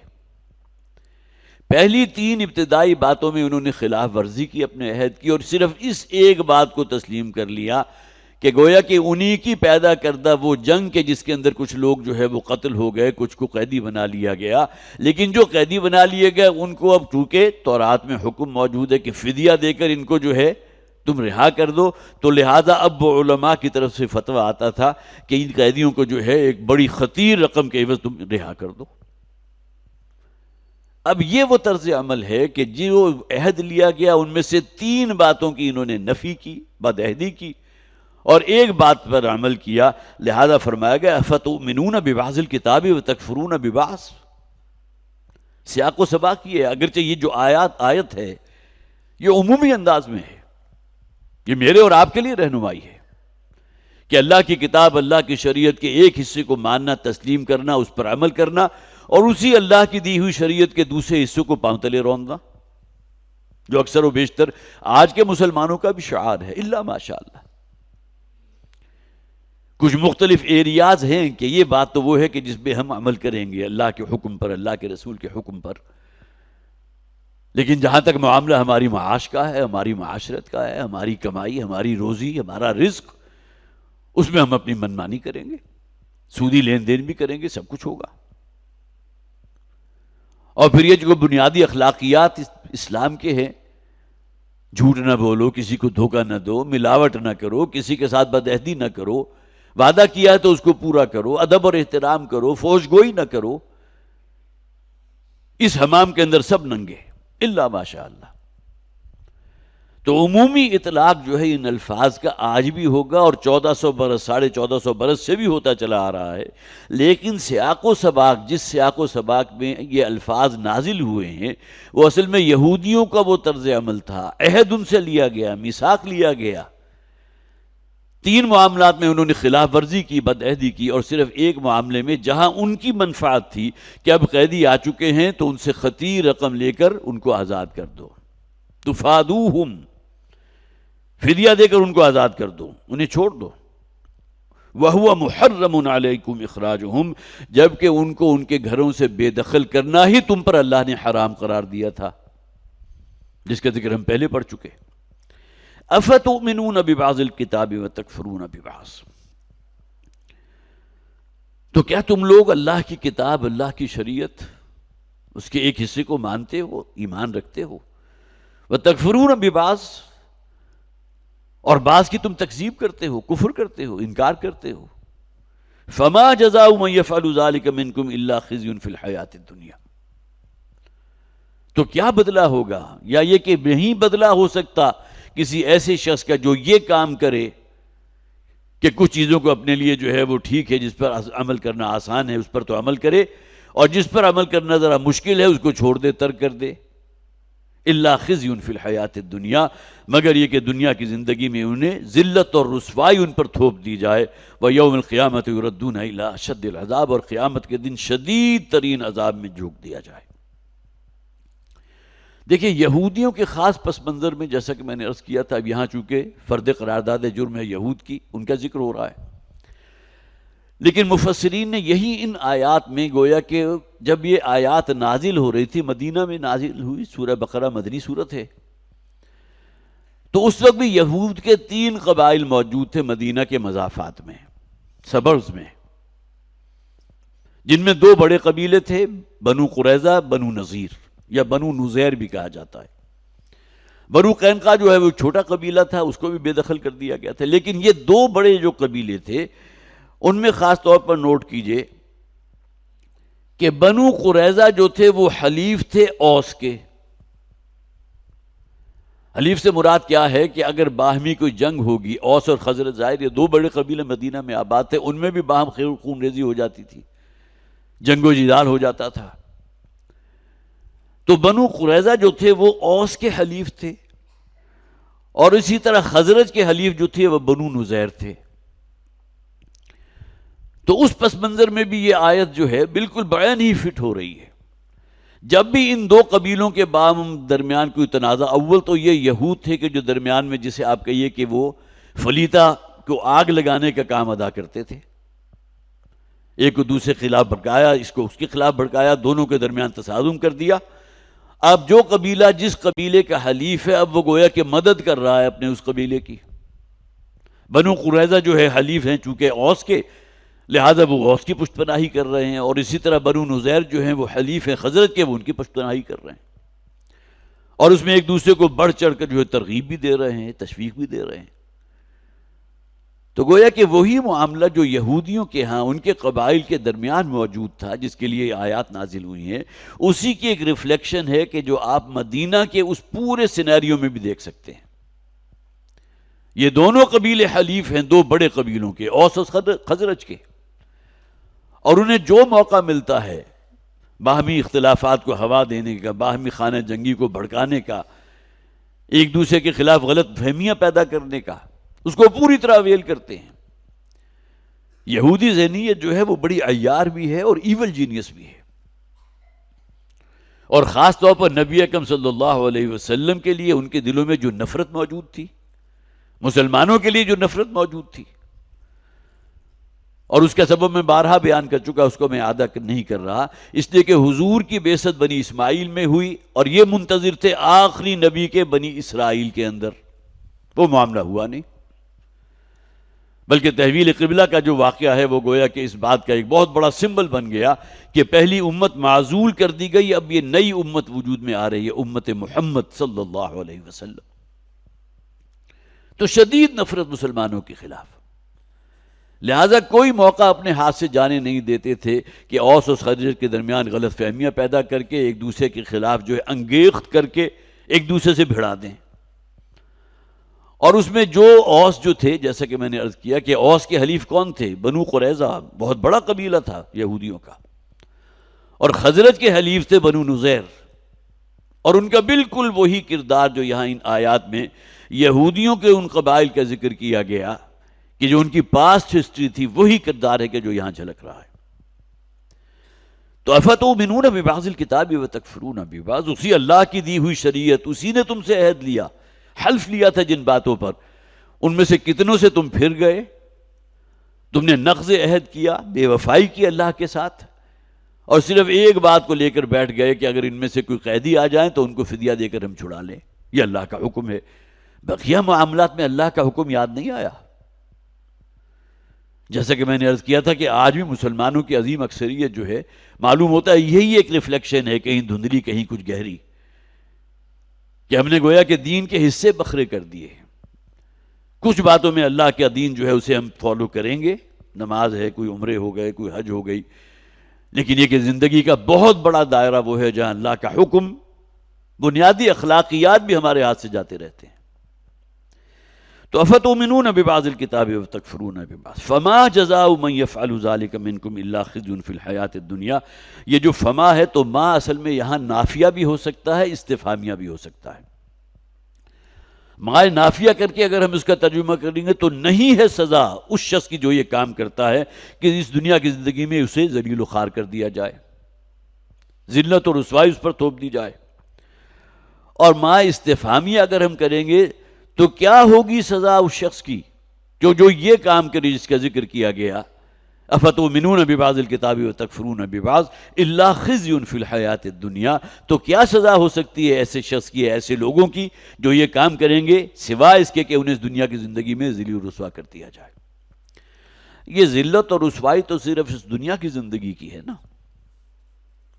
پہلی 3 ابتدائی باتوں میں انہوں نے خلاف ورزی کی اپنے عہد کی، اور صرف اس ایک بات کو تسلیم کر لیا کہ گویا کہ انہی کی پیدا کردہ وہ جنگ کے جس کے اندر کچھ لوگ جو ہے وہ قتل ہو گئے، کچھ کو قیدی بنا لیا گیا، لیکن جو قیدی بنا لیے گئے ان کو اب چونکہ تورات میں حکم موجود ہے کہ فدیہ دے کر ان کو جو ہے تم رہا کر دو. تو لہذا اب وہ علماء کی طرف سے فتویٰ آتا تھا کہ ان قیدیوں کو جو ہے ایک بڑی خطیر رقم کے عوض تم رہا کر دو. اب یہ وہ طرز عمل ہے کہ جو عہد لیا گیا ان میں سے 3 باتوں کی انہوں نے نفی کی، بدعہدی کی، اور ایک بات پر عمل کیا. لہذا فرمایا گیا افتؤمنون ببعض الکتاب وتکفرون ببعض. سیاق و سباق یہ ہے، اگرچہ یہ جو آیت ہے یہ عمومی انداز میں ہے، یہ میرے اور آپ کے لیے رہنمائی ہے کہ اللہ کی کتاب، اللہ کی شریعت کے ایک حصے کو ماننا، تسلیم کرنا، اس پر عمل کرنا، اور اسی اللہ کی دی ہوئی شریعت کے دوسرے حصوں کو پاؤں تلے روندنا، جو اکثر و بیشتر آج کے مسلمانوں کا بھی شعار ہے، الا ماشاء اللہ. کچھ مختلف ایریاز ہیں کہ یہ بات تو وہ ہے کہ جس پہ ہم عمل کریں گے اللہ کے حکم پر، اللہ کے رسول کے حکم پر، لیکن جہاں تک معاملہ ہماری معاش کا ہے، ہماری معاشرت کا ہے، ہماری کمائی، ہماری روزی، ہمارا رزق، اس میں ہم اپنی منمانی کریں گے، سودی لین دین بھی کریں گے، سب کچھ ہوگا. اور پھر یہ جو بنیادی اخلاقیات اسلام کے ہیں، جھوٹ نہ بولو، کسی کو دھوکہ نہ دو، ملاوٹ نہ کرو، کسی کے ساتھ بدعہدی نہ کرو، وعدہ کیا ہے تو اس کو پورا کرو، ادب اور احترام کرو، فوش گوئی نہ کرو، اس حمام کے اندر سب ننگے الا ماشاء اللہ. تو عمومی اطلاق جو ہے ان الفاظ کا آج بھی ہوگا، اور 1400 برس، 1450 برس سے بھی ہوتا چلا آ رہا ہے. لیکن سیاق و سباق، جس سیاق و سباق میں یہ الفاظ نازل ہوئے ہیں، وہ اصل میں یہودیوں کا وہ طرز عمل تھا. عہد ان سے لیا گیا، میثاق لیا گیا. 3 معاملات میں انہوں نے خلاف ورزی کی، بدعہدی کی، اور صرف ایک معاملے میں جہاں ان کی منفعت تھی کہ اب قیدی آ چکے ہیں تو ان سے خطیر رقم لے کر ان کو آزاد کر دو. تفادوہم، فدیہ دے کر ان کو آزاد کر دو، انہیں چھوڑ دو. وَهُوَ مُحَرَّمٌ عَلَيْكُمْ إِخْرَاجُهُمْ، جبکہ ان کو ان کے گھروں سے بے دخل کرنا ہی تم پر اللہ نے حرام قرار دیا تھا، جس کا ذکر ہم پہلے پڑھ چکے. افتؤمنون ببعض الکتاب وتکفرون ببعض. تو کیا تم لوگ اللہ کی کتاب، اللہ کی شریعت، اس کے ایک حصے کو مانتے ہو، ایمان رکھتے ہو، وتکفرون ببعض، اور بعض کی تم تکذیب کرتے ہو، کفر کرتے ہو، انکار کرتے ہو. فما جزاء من يفعل ذلك منكم الا خزي في الحیاۃ الدنیا. تو کیا بدلہ ہوگا، یا یہ کہ نہیں بدلہ ہو سکتا کسی ایسے شخص کا جو یہ کام کرے کہ کچھ چیزوں کو اپنے لیے جو ہے وہ ٹھیک ہے، جس پر عمل کرنا آسان ہے اس پر تو عمل کرے، اور جس پر عمل کرنا ذرا مشکل ہے اس کو چھوڑ دے، ترک کر دے. الا خزي في الحیاۃ الدنیا، مگر یہ کہ دنیا کی زندگی میں انہیں ذلت اور رسوائی ان پر تھوپ دی جائے. وَيَوْمِ الْقِيَامَةِ يُرَدُّونَ إِلَىٰ أَشَدِّ الْعَذَابِ، اور قیامت کے دن شدید ترین عذاب میں جھونک دیا جائے. دیکھیں یہودیوں کے خاص پس منظر میں، جیسا کہ میں نے عرض کیا تھا، اب یہاں چونکہ فرد قرارداد جرم ہے یہود کی، ان کا ذکر ہو رہا ہے، لیکن مفسرین نے یہی ان آیات میں گویا کہ جب یہ آیات نازل ہو رہی تھی، مدینہ میں نازل ہوئی، سورہ بقرہ مدنی سورت ہے، تو اس وقت بھی یہود کے 3 قبائل موجود تھے مدینہ کے مضافات میں، سبرز میں، جن میں 2 بڑے قبیلے تھے، بنو قریظہ، بنو نذیر، یا بنو نذیر بھی کہا جاتا ہے. بنو قینقاع جو ہے وہ چھوٹا قبیلہ تھا، اس کو بھی بے دخل کر دیا گیا تھا. لیکن یہ 2 بڑے جو قبیلے تھے، ان میں خاص طور پر نوٹ کیجئے کہ بنو قریظہ جو تھے وہ حلیف تھے اوس کے. حلیف سے مراد کیا ہے کہ اگر باہمی کوئی جنگ ہوگی، اوس اور خزرج، ظاہر یہ 2 بڑے قبیلے مدینہ میں آباد تھے، ان میں بھی باہم خون ریزی ہو جاتی تھی، جنگ و جدال ہو جاتا تھا. تو بنو قریظہ جو تھے وہ اوس کے حلیف تھے، اور اسی طرح خزرج کے حلیف جو تھے وہ بنو نذیر تھے. تو اس پس منظر میں بھی یہ آیت جو ہے بالکل بیان ہی فٹ ہو رہی ہے. جب بھی ان 2 قبیلوں کے درمیان کوئی تنازع، اول تو یہ یہود تھے کہ جو درمیان میں، جسے آپ کہیے کہ وہ فلیتا کو آگ لگانے کا کام ادا کرتے تھے، ایک کو دوسرے کے خلاف بھڑکایا، اس کو اس کے خلاف بھڑکایا، دونوں کے درمیان تصادم کر دیا. اب جو قبیلہ جس قبیلے کا حلیف ہے، اب وہ گویا کہ مدد کر رہا ہے اپنے اس قبیلے کی. بنو قریظہ جو ہے حلیف ہیں چونکہ اوس کے، لہذا وہ اوس کی پشت پناہی کر رہے ہیں، اور اسی طرح بنو نذیر جو ہیں وہ حلیف ہیں خزرج کے، وہ ان کی پشت پناہی کر رہے ہیں. اور اس میں ایک دوسرے کو بڑھ چڑھ کر جو ہے ترغیب بھی دے رہے ہیں، تشویق بھی دے رہے ہیں. تو گویا کہ وہی معاملہ جو یہودیوں کے ہاں ان کے قبائل کے درمیان موجود تھا، جس کے لیے آیات نازل ہوئی ہیں، اسی کی ایک ریفلیکشن ہے کہ جو آپ مدینہ کے اس پورے سینیریو میں بھی دیکھ سکتے ہیں. یہ دونوں قبیلے حلیف ہیں، دو بڑے قبیلوں کے، اوس اور خزرج کے، اور انہیں جو موقع ملتا ہے باہمی اختلافات کو ہوا دینے کا، باہمی خانہ جنگی کو بھڑکانے کا، ایک دوسرے کے خلاف غلط فہمیاں پیدا کرنے کا، اس کو پوری طرح اویل کرتے ہیں. یہودی ذہنیت جو ہے وہ بڑی عیار بھی ہے اور ایول جینیس بھی ہے، اور خاص طور پر نبی اکرم صلی اللہ علیہ وسلم کے لیے ان کے دلوں میں جو نفرت موجود تھی، مسلمانوں کے لیے جو نفرت موجود تھی، اور اس کا سبب میں بارہا بیان کر چکا، اس کو میں اعادہ نہیں کر رہا، اس لیے کہ حضور کی بعثت بنی اسماعیل میں ہوئی اور یہ منتظر تھے آخری نبی کے بنی اسرائیل کے اندر، وہ معاملہ ہوا نہیں. بلکہ تحویل قبلہ کا جو واقعہ ہے وہ گویا کہ اس بات کا ایک بہت بڑا سمبل بن گیا کہ پہلی امت معزول کر دی گئی، اب یہ نئی امت وجود میں آ رہی ہے، امت محمد صلی اللہ علیہ وسلم. تو شدید نفرت مسلمانوں کے خلاف، لہذا کوئی موقع اپنے ہاتھ سے جانے نہیں دیتے تھے کہ اوس اور خزرج کے درمیان غلط فہمیاں پیدا کر کے ایک دوسرے کے خلاف جو ہے انگیخت کر کے ایک دوسرے سے بھڑا دیں. اور اس میں جو اوس جو تھے، جیسا کہ میں نے عرض کیا کہ اوس کے حلیف کون تھے؟ بنو قریظہ، بہت بڑا قبیلہ تھا یہودیوں کا، اور خزرج کے حلیف تھے بنو نذیر، اور ان کا بالکل وہی کردار جو یہاں ان آیات میں یہودیوں کے ان قبائل کا ذکر کیا گیا کہ جو ان کی پاسٹ ہسٹری تھی، وہی کردار ہے کہ جو یہاں جھلک رہا ہے. تو افتؤمنون ببعض الکتاب وتکفرون ببعض، اسی اللہ کی دی ہوئی شریعت، اسی نے تم سے عہد لیا، حلف لیا تھا جن باتوں پر، ان میں سے کتنوں سے تم پھر گئے، تم نے نقض عہد کیا، بے وفائی کی اللہ کے ساتھ، اور صرف ایک بات کو لے کر بیٹھ گئے کہ اگر ان میں سے کوئی قیدی آ جائیں تو ان کو فدیہ دے کر ہم چھڑا لیں. یہ اللہ کا حکم ہے. بقیہ معاملات میں اللہ کا حکم یاد نہیں آیا. جیسا کہ میں نے عرض کیا تھا کہ آج بھی مسلمانوں کی عظیم اکثریت جو ہے، معلوم ہوتا ہے یہی ایک ریفلیکشن ہے، کہیں دھندلی کہیں کچھ گہری، کہ ہم نے گویا کہ دین کے حصے بکھرے کر دیے ہیں. کچھ باتوں میں اللہ کا دین جو ہے اسے ہم فالو کریں گے، نماز ہے، کوئی عمرے ہو گئے، کوئی حج ہو گئی، لیکن یہ کہ زندگی کا بہت بڑا دائرہ وہ ہے جہاں اللہ کا حکم، بنیادی اخلاقیات بھی ہمارے ہاتھ سے جاتے رہتے ہیں. تو افتؤمنون ببعض الکتاب وتکفرون ببعض فما جزاء من يفعل ذلك منكم الا خزي في الحیات الدنیا. یہ جو فما ہے تو ما اصل میں یہاں نافیہ بھی ہو سکتا ہے، استفہامیہ بھی ہو سکتا ہے. ما نافیہ کر کے اگر ہم اس کا ترجمہ کریں گے تو نہیں ہے سزا اس شخص کی جو یہ کام کرتا ہے کہ اس دنیا کی زندگی میں اسے ذلیل و خوار کر دیا جائے، ذلت اور رسوائی اس پر تھوپ دی جائے. اور ما استفہامیہ اگر ہم کریں گے تو کیا ہوگی سزا اس شخص کی جو یہ کام کرے جس کا ذکر کیا گیا، افتؤمنون ببعض الکتاب وتکفرون ببعض الا خزي فی الحیات الدنیا. تو کیا سزا ہو سکتی ہے ایسے شخص کی، ایسے لوگوں کی جو یہ کام کریں گے سوائے اس کے کہ انہیں اس دنیا کی زندگی میں ذلیل و رسوا کر دیا جائے. یہ ذلت اور رسوائی تو صرف اس دنیا کی زندگی کی ہے نا.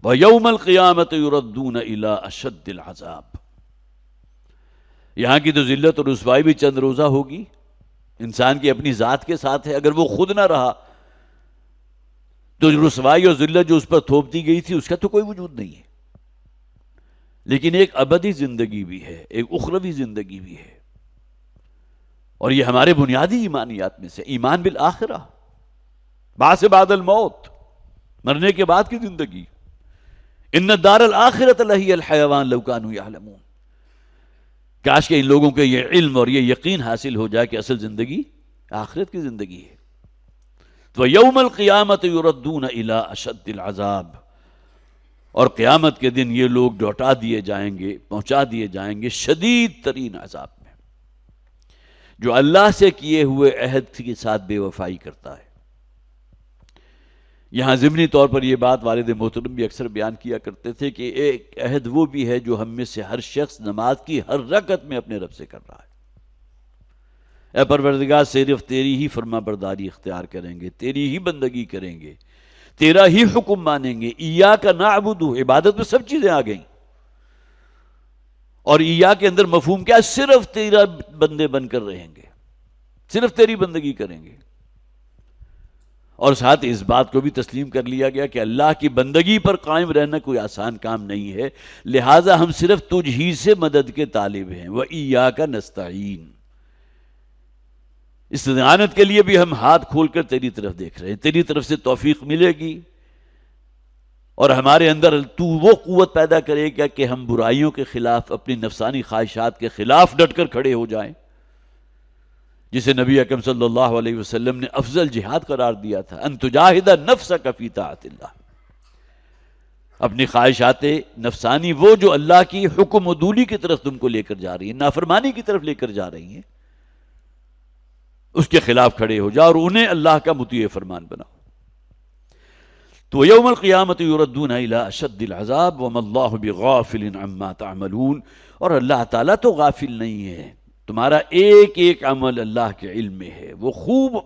وَيَوْمَ الْقِيَامَةِ يُرَدُّونَ إِلَىٰ أَشَدِّ الْعَذَابِ. یہاں کی تو ذلت اور رسوائی بھی چند روزہ ہوگی، انسان کی اپنی ذات کے ساتھ ہے. اگر وہ خود نہ رہا تو رسوائی اور ذلت جو اس پر تھوپ دی گئی تھی اس کا تو کوئی وجود نہیں ہے. لیکن ایک ابدی زندگی بھی ہے، ایک اخروی زندگی بھی ہے، اور یہ ہمارے بنیادی ایمانیات میں سے ایمان بالآخرہ، بعث بعد الموت، مرنے کے بعد کی زندگی. ان الدار الآخرۃ لہی الحیوان لو کانوا یعلمون. کاش کہ ان لوگوں کے یہ علم اور یہ یقین حاصل ہو جائے کہ اصل زندگی آخرت کی زندگی ہے. تو یوم القیامت یردون الی اشد العذاب. اور قیامت کے دن یہ لوگ لوٹا دیے جائیں گے، پہنچا دیے جائیں گے شدید ترین عذاب میں. جو اللہ سے کیے ہوئے عہد کے ساتھ بے وفائی کرتا ہے. یہاں ضمنی طور پر یہ بات والد محترم بھی اکثر بیان کیا کرتے تھے کہ ایک عہد وہ بھی ہے جو ہم میں سے ہر شخص نماز کی ہر رکعت میں اپنے رب سے کر رہا ہے. اے پروردگار صرف تیری ہی فرما برداری اختیار کریں گے، تیری ہی بندگی کریں گے، تیرا ہی حکم مانیں گے. ایاک نعبد، عبادت میں سب چیزیں آ گئیں. اور ایا کے اندر مفہوم کیا؟ صرف تیرا بندے بن کر رہیں گے، صرف تیری بندگی کریں گے. اور ساتھ اس بات کو بھی تسلیم کر لیا گیا کہ اللہ کی بندگی پر قائم رہنا کوئی آسان کام نہیں ہے، لہٰذا ہم صرف تجھ ہی سے مدد کے طالب ہیں. وَإِيَّاكَ نَسْتَعِينُ، استعانت کے لیے بھی ہم ہاتھ کھول کر تیری طرف دیکھ رہے ہیں، تیری طرف سے توفیق ملے گی اور ہمارے اندر تو وہ قوت پیدا کرے گا کہ ہم برائیوں کے خلاف، اپنی نفسانی خواہشات کے خلاف ڈٹ کر کھڑے ہو جائیں، جسے نبی اکرم صلی اللہ علیہ وسلم نے افضل جہاد قرار دیا تھا. ان تجاہد نفسک فی طاعت اللہ، اپنی خواہشات نفسانی وہ جو اللہ کی حکم و دولی کی طرف تم کو لے کر جا رہی ہیں، نافرمانی کی طرف لے کر جا رہی ہیں، اس کے خلاف کھڑے ہو جا اور انہیں اللہ کا مطیع فرمان بناؤ. تو یوم القیامت یردون الی اشد العذاب وما اللہ بغافل عما تعملون، اور اللہ تعالیٰ تو غافل نہیں ہے، تمہارا ایک ایک عمل اللہ کے علم میں ہے، وہ خوب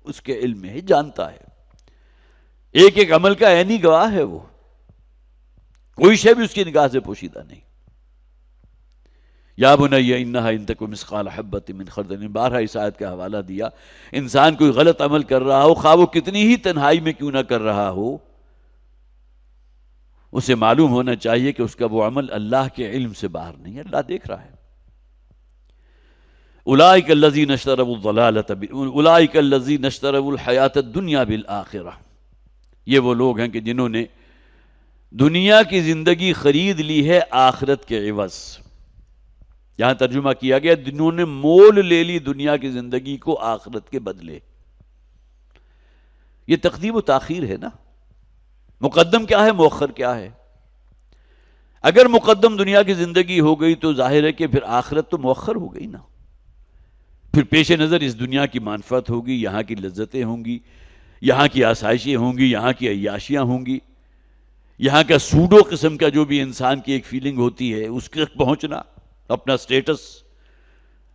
اس کے علم میں ہے، جانتا ہے، ایک ایک عمل کا عینی گواہ ہے، وہ کوئی شے بھی اس کی نگاہ سے پوشیدہ نہیں. یا بنی انہا ان تک مثقال حبۃ من خردل، بارہا اس آیت کا حوالہ دیا. انسان کوئی غلط عمل کر رہا ہو، خواہ وہ کتنی ہی تنہائی میں کیوں نہ کر رہا ہو، اسے معلوم ہونا چاہیے کہ اس کا وہ عمل اللہ کے علم سے باہر نہیں ہے، اللہ دیکھ رہا ہے. اولئک الذین اشتروا الضلالۃ اولئک الذین اشتروا الحیاۃ الدنیا بالآخرہ، یہ وہ لوگ ہیں کہ جنہوں نے دنیا کی زندگی خرید لی ہے آخرت کے عوض. یہاں ترجمہ کیا گیا جنہوں نے مول لے لی دنیا کی زندگی کو آخرت کے بدلے. یہ تقدیم و تاخیر ہے نا، مقدم کیا ہے، مؤخر کیا ہے. اگر مقدم دنیا کی زندگی ہو گئی تو ظاہر ہے کہ پھر آخرت تو مؤخر ہو گئی نا، پھر پیش نظر اس دنیا کی منفعت ہوگی، یہاں کی لذتیں ہوں گی، یہاں کی آسائشیں ہوں گی، یہاں کی عیاشیاں ہوں گی، یہاں کا سوڈو قسم کا جو بھی انسان کی ایک فیلنگ ہوتی ہے اس تک پہنچنا، اپنا سٹیٹس،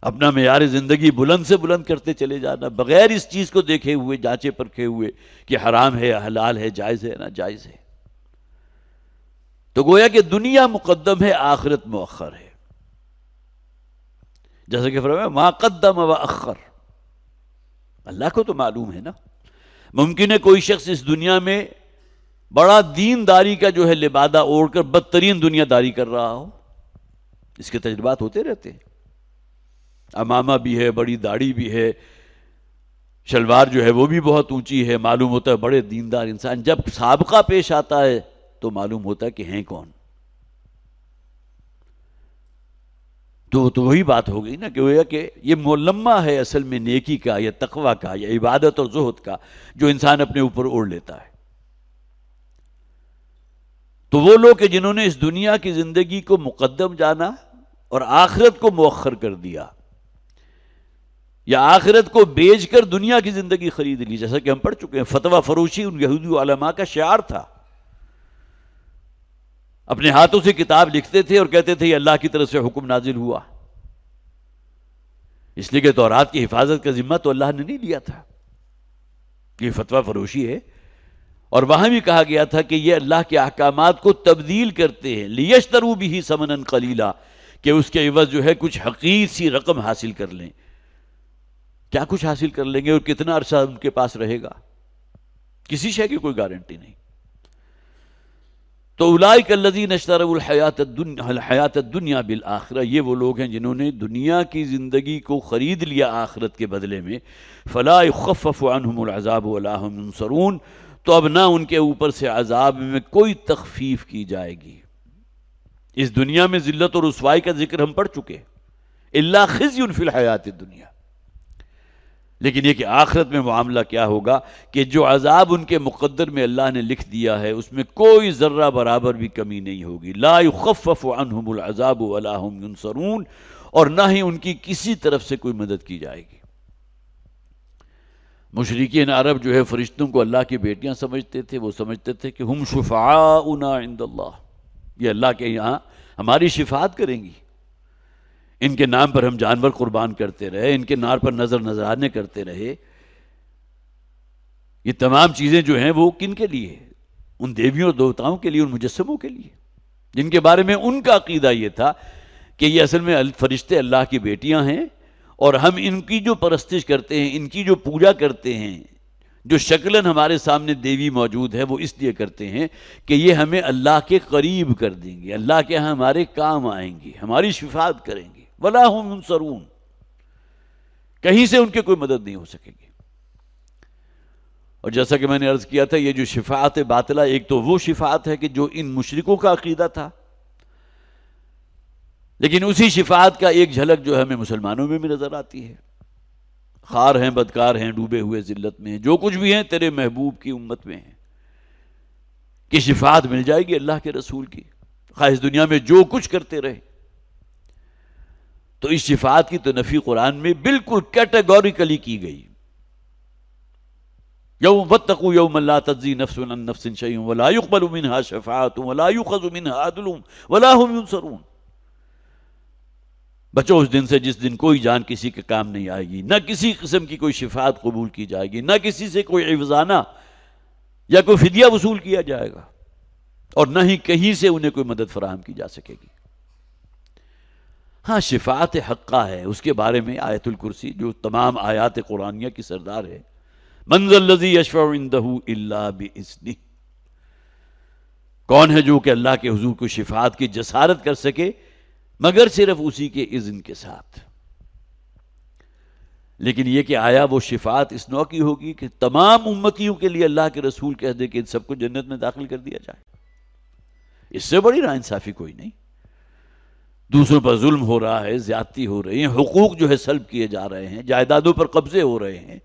اپنا معیار زندگی بلند سے بلند کرتے چلے جانا، بغیر اس چیز کو دیکھے ہوئے، جانچے پرکھے ہوئے کہ حرام ہے حلال ہے، جائز ہے ناجائز ہے. تو گویا کہ دنیا مقدم ہے، آخرت مؤخر ہے. جیسا کہ فرمایا ما قدم و اخر، اللہ کو تو معلوم ہے نا. ممکن ہے کوئی شخص اس دنیا میں بڑا دینداری کا جو ہے لبادہ اوڑھ کر بدترین دنیا داری کر رہا ہو، اس کے تجربات ہوتے رہتے ہیں. امامہ بھی ہے، بڑی داڑھی بھی ہے، شلوار جو ہے وہ بھی بہت اونچی ہے، معلوم ہوتا ہے بڑے دیندار انسان. جب سابقہ پیش آتا ہے تو معلوم ہوتا ہے کہ ہیں کون. تو وہی بات ہو گئی نا کہ یہ ملمہ ہے اصل میں نیکی کا یا تقوی کا یا عبادت اور زہد کا جو انسان اپنے اوپر اوڑھ لیتا ہے. تو وہ لوگ کہ جنہوں نے اس دنیا کی زندگی کو مقدم جانا اور آخرت کو مؤخر کر دیا، یا آخرت کو بیچ کر دنیا کی زندگی خرید لی، جیسا کہ ہم پڑھ چکے ہیں فتویٰ فروشی ان یہودی علماء کا شعار تھا. اپنے ہاتھوں سے کتاب لکھتے تھے اور کہتے تھے یہ اللہ کی طرف سے حکم نازل ہوا، اس لیے کہ تورات کی حفاظت کا ذمہ تو اللہ نے نہیں لیا تھا. یہ فتویٰ فروشی ہے. اور وہاں بھی کہا گیا تھا کہ یہ اللہ کے احکامات کو تبدیل کرتے ہیں لیشتروا بہ ثمنا قلیلا، کہ اس کے عوض جو ہے کچھ حقیر سی رقم حاصل کر لیں. کیا کچھ حاصل کر لیں گے اور کتنا عرصہ ان کے پاس رہے گا، کسی شے کی کوئی گارنٹی نہیں. تو اولئک الذین اشتروا الحیاۃ الدنیا بالآخرہ، یہ وہ لوگ ہیں جنہوں نے دنیا کی زندگی کو خرید لیا آخرت کے بدلے میں. فلا یخفف عنہم العذاب ولا هم ینصرون، تو اب نہ ان کے اوپر سے عذاب میں کوئی تخفیف کی جائے گی. اس دنیا میں ذلت اور رسوائی کا ذکر ہم پڑھ چکے، الا خزی فی الحیات الدنیا. لیکن یہ کہ آخرت میں معاملہ کیا ہوگا کہ جو عذاب ان کے مقدر میں اللہ نے لکھ دیا ہے اس میں کوئی ذرہ برابر بھی کمی نہیں ہوگی. لا یخفف عنہم العذاب ولا هم ینصرون، اور نہ ہی ان کی کسی طرف سے کوئی مدد کی جائے گی. مشرکین عرب جو ہے فرشتوں کو اللہ کی بیٹیاں سمجھتے تھے. وہ سمجھتے تھے کہ ہم شفعاؤنا عند اللہ، یہ اللہ کے یہاں ہماری شفاعت کریں گی. ان کے نام پر ہم جانور قربان کرتے رہے، ان کے نام پر نذرانے کرتے رہے. یہ تمام چیزیں جو ہیں وہ کن کے لیے؟ ان دیویوں اور دیوتاؤں کے لیے، ان مجسموں کے لیے، جن کے بارے میں ان کا عقیدہ یہ تھا کہ یہ اصل میں فرشتے اللہ کی بیٹیاں ہیں، اور ہم ان کی جو پرستش کرتے ہیں، ان کی جو پوجا کرتے ہیں، جو شکلاً ہمارے سامنے دیوی موجود ہے، وہ اس لیے کرتے ہیں کہ یہ ہمیں اللہ کے قریب کر دیں گے، اللہ کے ہاں ہمارے کام آئیں گے، ہماری شفاعت کریں گے۔ وَلَا هُمْ يُنصَرُونَ، کہیں سے ان کی کوئی مدد نہیں ہو سکے گی۔ اور جیسا کہ میں نے عرض کیا تھا، یہ جو شفاعت باطلہ، ایک تو وہ شفاعت ہے کہ جو ان مشرکوں کا عقیدہ تھا، لیکن اسی شفاعت کا ایک جھلک جو ہمیں مسلمانوں میں بھی نظر آتی ہے۔ خوار ہیں، بدکار ہیں، ڈوبے ہوئے ذلت میں ہیں، جو کچھ بھی ہیں تیرے محبوب کی امت میں ہیں، کہ شفاعت مل جائے گی اللہ کے رسول کی، خواہ اس دنیا میں جو کچھ کرتے رہے۔ تو اس شفاعت کی تو نفی قرآن میں بالکل کیٹیگوریکلی کی گئی۔ یوم واتقوا یوما لا تجزی نفس عن نفس شیئا ولا يقبل منها شفاعۃ ولا يؤخذ منها عدل ولا هم ينصرون۔ بچو اس دن سے جس دن کوئی جان کسی کے کام نہیں آئے گی، نہ کسی قسم کی کوئی شفاعت قبول کی جائے گی، نہ کسی سے کوئی عوضانہ یا کوئی فدیہ وصول کیا جائے گا، اور نہ ہی کہیں سے انہیں کوئی مدد فراہم کی جا سکے گی۔ ہاں، شفاعت حقہ ہے، اس کے بارے میں آیت الکرسی جو تمام آیات قرآنیہ کی سردار ہے، من ذا الذی یشفع عندہ الا باذنہ، کون ہے جو کہ اللہ کے حضور کو شفاعت کی جسارت کر سکے مگر صرف اسی کے اذن کے ساتھ۔ لیکن یہ کہ آیا وہ شفاعت اس نوع کی ہوگی کہ تمام امتیوں کے لیے اللہ کے رسول کہہ دے کہ ان سب کو جنت میں داخل کر دیا جائے؟ اس سے بڑی ناانصافی کوئی نہیں۔ دوسروں پر ظلم ہو رہا ہے، زیادتی ہو رہی ہیں، حقوق جو ہے سلب کیے جا رہے ہیں، جائیدادوں پر قبضے ہو رہے ہیں،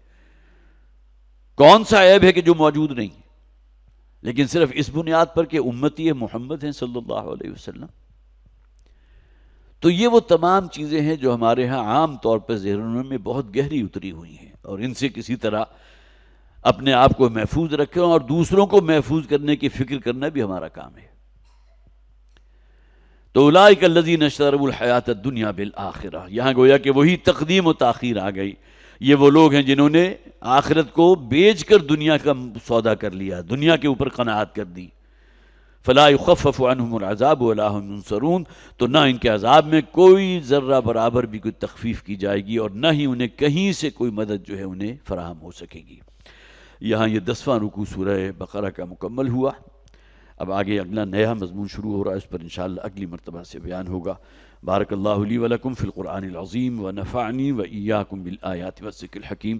کون سا عیب ہے کہ جو موجود نہیں؟ لیکن صرف اس بنیاد پر کہ امتی محمد ہیں صلی اللہ علیہ وسلم۔ تو یہ وہ تمام چیزیں ہیں جو ہمارے ہاں عام طور پر ذہنوں میں بہت گہری اتری ہوئی ہیں، اور ان سے کسی طرح اپنے آپ کو محفوظ رکھیں اور دوسروں کو محفوظ کرنے کی فکر کرنا بھی ہمارا کام ہے۔ تو اولئک الذین اشتروا الحیات الدنیا بالآخرہ، یہاں گویا کہ وہی تقدیم و تاخیر آ گئی۔ یہ وہ لوگ ہیں جنہوں نے آخرت کو بیچ کر دنیا کا سودا کر لیا، دنیا کے اوپر قناعت کر دی۔ فلا یخفف عنہم العذاب ولا هم ینصرون، تو نہ ان کے عذاب میں کوئی ذرہ برابر بھی کوئی تخفیف کی جائے گی، اور نہ ہی انہیں کہیں سے کوئی مدد جو ہے انہیں فراہم ہو سکے گی۔ یہاں یہ 10واں رکوع سورہ بقرہ کا مکمل ہوا۔ اب آگے اگلا نیا مضمون شروع ہو رہا ہے، اس پر انشاءاللہ اگلی مرتبہ سے بیان ہوگا۔ بارک اللہ لی ولکم فی القرآن العظیم ونفعنی وإیاکم بالآیات والذکر الحکیم۔